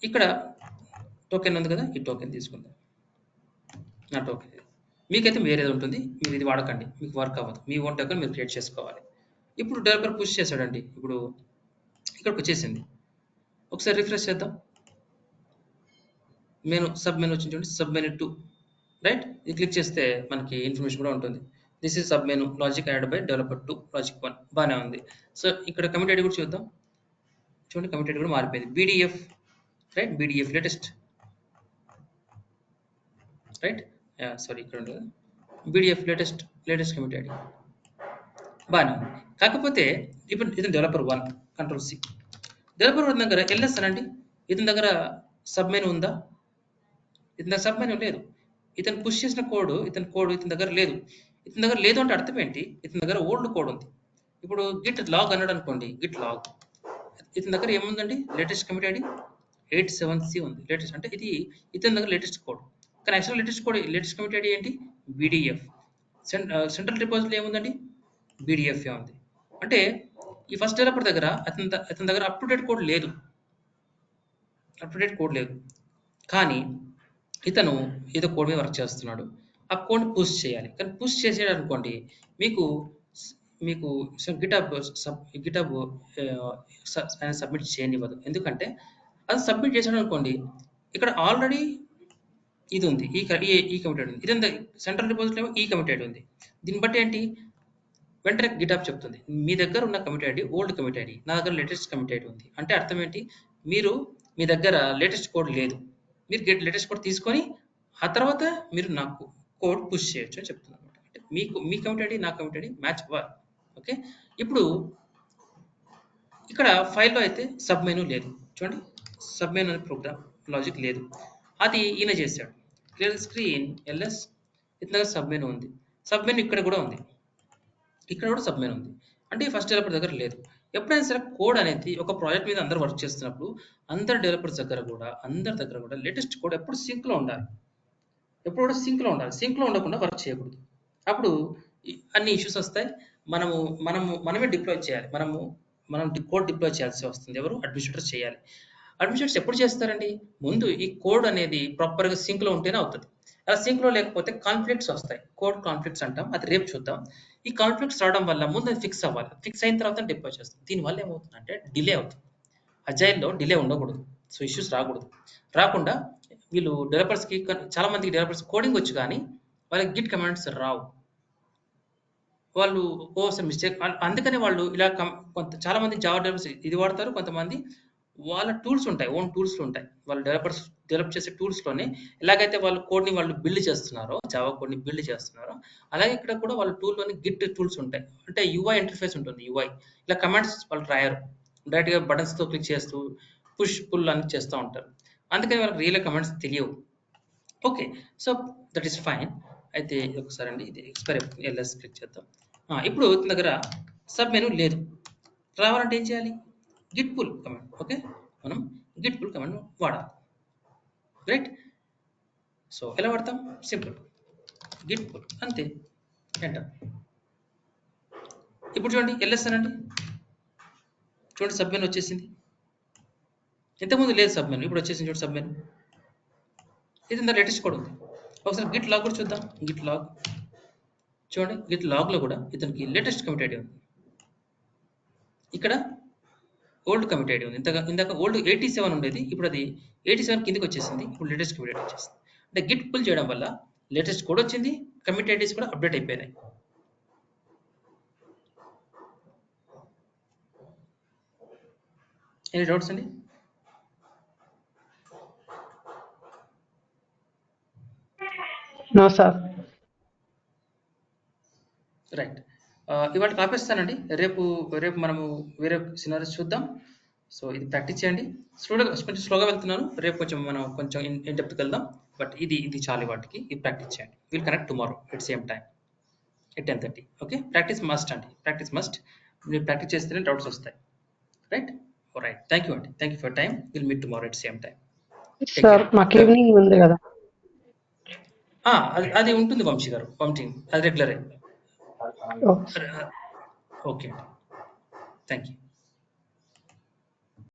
ఇక్కడ టోకెన్ ఉంది కదా, ఈ టోకెన్ తీసుకుందాం. నా టోకెన్ మీకైతే వేరేది ఉంటుంది, మీరు ఇది వాడకండి, మీకు వర్క్ అవ్వదు. మీ ఓన్ టోకెన్ మీరు క్రియేట్ చేసుకోవాలి. ఇప్పుడు డెవలపర్ పుష్ చేశాడండి. ఇప్పుడు ఇక్కడికి వచ్చేసింది. ఒకసారి రిఫ్రెష్ చేద్దాం. సబ్ మెను వచ్చింది చూడండి, సబ్ మెను 2 రైట్. ఇది క్లిక్ చేస్తే మనకి ఇన్ఫర్మేషన్ కూడా ఉంటుంది. This is sub menu logic add by developer 2 logic 1 బాగానే ఉంది. సో ఇక్కడ కమిట్ ఐడి కూడా చూద్దాం. చూడండి కమిట్ ఐడి కూడా మారిపోయింది. BDF right, BDF latest right, sorry ఇక్కడ ఉంటుంది BDF లేటెస్ట్ కమిట్ ఐడి బాగానే ఉంది. కాకపోతే ఇప్పుడు ఇతను డెవలపర్ 1 కంట్రోల్ C. డెవలపర్ 1 దగ్గర LS అనండి. ఇతని దగ్గర సబ్ మెను ఉందా? ఇతని దగ్గర సబ్ మెను లేదు. ఇతను పుష్ చేసిన కోడ్ ఇతని దగ్గర లేదు. ఇతని దగ్గర లేదు అంటే అర్థం ఏంటి? ఇతని దగ్గర ఓల్డ్ కోడ్ ఉంది. ఇప్పుడు గిట్ లాగ్ అన్నాడు అనుకోండి, గిట్ లాగ్ ఇతని దగ్గర ఏముందండి? లేటెస్ట్ కమిట్ ఐడి 87C ఉంది. లేటెస్ట్ అంటే ఇది ఇతని దగ్గర లేటెస్ట్ కోడ్. కానీ యాక్చువల్ లేటెస్ట్ కమిట్ ఐడి ఏంటి? BDF. సెంట్రల్ రిపోజిటరీ ఏముందండి? BDF ఉంది. అంటే ఈ ఫస్ట్ డెవలపర్ దగ్గర అతని దగ్గర అప్ టు డేట్ కోడ్ లేదు. కానీ ఇతను ఏదో కోడ్ మీద వర్క్ చేస్తున్నాడు. ఆ కోడ్ పుష్ చేయాలి. కానీ పుష్ చేసేది అనుకోండి మీకు గిటబ్ సబ్మిట్ చేయనివ్వదు. ఎందుకంటే అది సబ్మిట్ చేశాడు అనుకోండి, ఇక్కడ ఆల్రెడీ ఇది ఉంది, ఈ కమిటెడ్ ఉంది. ఇదంతా సెంట్రల్ రిపోజిటరీ ఈ కమిటెడ్ ఉంది. దీన్ని బట్టి ఏంటి వెంటనే గిటబ్ చెప్తుంది మీ దగ్గర ఉన్న commit ID old commit ID, నా దగ్గర లేటెస్ట్ కమిట్ ఐడి ఉంది. అంటే అర్థం ఏంటి? మీ దగ్గర లేటెస్ట్ కోడ్ లేదు. మీరు లేటెస్ట్ కోడ్ తీసుకొని ఆ తర్వాత మీరు నాకు కోడ్ పుష్ చేయొచ్చు అని చెప్తుంది అనమాట. అంటే మీ కమిట్ ఐడి నా కమిట్ ఐడి మ్యాచ్ అవ్వాలి. ఓకే ఇప్పుడు ఇక్కడ ఫైల్లో అయితే సబ్ మెను లేదు. చూడండి సబ్ మెను అనే ప్రోగ్రామ్ లాజిక్ లేదు. అది ఈయన చేశాడు. క్లియర్ స్క్రీన్ ఎల్ఎస్ ఇతర సబ్ మెనూ ఉంది. సబ్ మెనూ ఇక్కడ కూడా ఉంది, ఇక్కడ కూడా సబ్ మెనూ ఉంది. అంటే ఫస్ట్ డెవలపర్ దగ్గర లేదు. ఎప్పుడైనా సరే కోడ్ అనేది ఒక ప్రాజెక్ట్ మీద అందరూ వర్క్ చేస్తున్నప్పుడు అందరు డెవలపర్స్ దగ్గర కూడా అందరి దగ్గర కూడా లేటెస్ట్ కోడ్ ఎప్పుడు సింక్లో ఉండాలి, ఎప్పుడు కూడా సింక్లో ఉండాలి. సింక్లో ఉండకుండా వర్క్ చేయకూడదు. అప్పుడు అన్ని ఇష్యూస్ వస్తాయి. మనమే డిప్లాయ్ చేయాలి. మనం కోడ్ డిప్లాయ్ చేయాల్సి వస్తుంది. ఎవరు? అడ్మినిస్ట్రేటర్స్ చేయాలి. అడ్మినిస్ట్రేటర్స్ ఎప్పుడు చేస్తారండి? ముందు ఈ కోడ్ అనేది ప్రాపర్గా సింక్లో ఉంటేనే అవుతుంది. అలా సింక్లో లేకపోతే కాన్ఫ్లిక్ట్స్ వస్తాయి. కోడ్ కాన్ఫ్లిక్ట్స్ అంటాం, అది రేపు చూద్దాం. ఈ కాన్ఫ్లిక్ట్స్ రావడం వల్ల ముందు అది ఫిక్స్ అవ్వాలి. ఫిక్స్ అయిన తర్వాత డిప్లాయ్ చేస్తాం. దీనివల్ల ఏమవుతుందంటే డిలే అవుతుంది. అజైల్లో డిలే ఉండకూడదు, సో ఇష్యూస్ రాకూడదు. రాకుండా వీళ్ళు డెవలపర్స్కి చాలా మందికి డెవలపర్స్ కోడింగ్ వచ్చు కానీ వాళ్ళకి గిట్ కమాండ్స్ రావు. వాళ్ళు ఓసారి మిస్టేక్, అందుకనే వాళ్ళు ఇలా చాలా మంది జావా డెవలపర్స్ ఇది వాడతారు. కొంతమంది వాళ్ళ టూల్స్ ఉంటాయి, ఓన్ టూల్స్ ఉంటాయి. వాళ్ళు డెవలపర్స్ డెవలప్ చేసే టూల్స్లోనే ఎలాగైతే వాళ్ళు కోడ్ని వాళ్ళు బిల్డ్ చేస్తున్నారో, జావా కోడ్ని బిల్డ్ చేస్తున్నారో, అలాగే ఇక్కడ కూడా వాళ్ళ టూల్లోని గిట్ టూల్స్ ఉంటాయి. అంటే యూఐ ఇంటర్ఫేస్ ఉంటుంది. యూఐ ఇలా కమాండ్స్ వాళ్ళు రాయరు, డైరెక్ట్గా బటన్స్తో క్లిక్ చేస్తూ పుష్ పుల్ అని చేస్తూ ఉంటారు. అందుకని వాళ్ళకి రియల్ కమాండ్స్ తెలియవు. Okay, so that is fine. అయితే ఒకసారి అండి ఇది ఎక్స్పైర్ ఎల్ఎస్ క్లిక్ చేద్దాం. ఇప్పుడు దగ్గర సబ్ మెనూ లేదు. రావాలంటే ఏం చేయాలి? Git pull command. ఓకే, మనం గిట్ పుల్ కమాండ్ వాడాలి. రైట్, సో ఎలా వాడతాం? సింపుల్, గిట్ పుల్ అంతే, ఎంటర్. ఇప్పుడు చూడండి ఎల్ఎస్ అనండి, చూడండి సబ్ మెనూ వచ్చేసింది. ఇంతకుముందు లేదు సబ్ మెనూ, ఇప్పుడు వచ్చేసింది చూడండి సబ్ మెనూ. ఇది నా లేటెస్ట్ కోడ్ ఉంది. ఒకసారి గిట్ లాగ్ కూడా చూద్దాం. గిట్ లాగ్ చూడండి, గిట్ లాగ్లో కూడా ఇతనికి లేటెస్ట్ కమిట్ ఐడి ఉంది. ఇక్కడ ఓల్డ్ కమిట్ ఐడి ఉంది. ఇందాక ఓల్డ్ 87 ఉండేది, ఇప్పుడు అది 87 కిందకి వచ్చేసింది. ఇప్పుడు లేటెస్ట్ కమిట్ ఐడి వచ్చేసింది. అంటే గిట్ పుల్ చేయడం వల్ల లేటెస్ట్ కోడ్ వచ్చింది, కమిట్ ఐడీస్ కూడా అప్డేట్ అయిపోయినాయి. ఎనీ డౌట్స్ అండి?
No sir.
రైట్, ఇవాళ ఆపేస్తానండి. రేపు మనము వేరే సినారీస్ చూద్దాం. సో ఇది ప్రాక్టీస్ చేయండి. కొంచెం స్లోగా వెళ్తున్నాను, రేపు మనం కొంచెం ఇన్ డెప్త్కి వెళ్దాం. బట్ ఇది చాలు వాటికి. ఇది ప్రాక్టీస్ చేయండి. Will connect tomorrow at same time at 10:30. Okay, practice must అండి, ప్రాక్టీస్ మస్ట్. మీరు ప్రాక్టీస్ చేస్తేనే డౌట్స్ వస్తాయి. రైట్, థ్యాంక్ యూ అండి, thank you for time. Will meet tomorrow at same time.
Sir మాకు ఈవినింగ్ ఉంది కదా?
అది ఉంటుంది వంశీ గారు, పంపింగ్ అది రెగ్యులరే. ఓకే అండి, థ్యాంక్ యూ.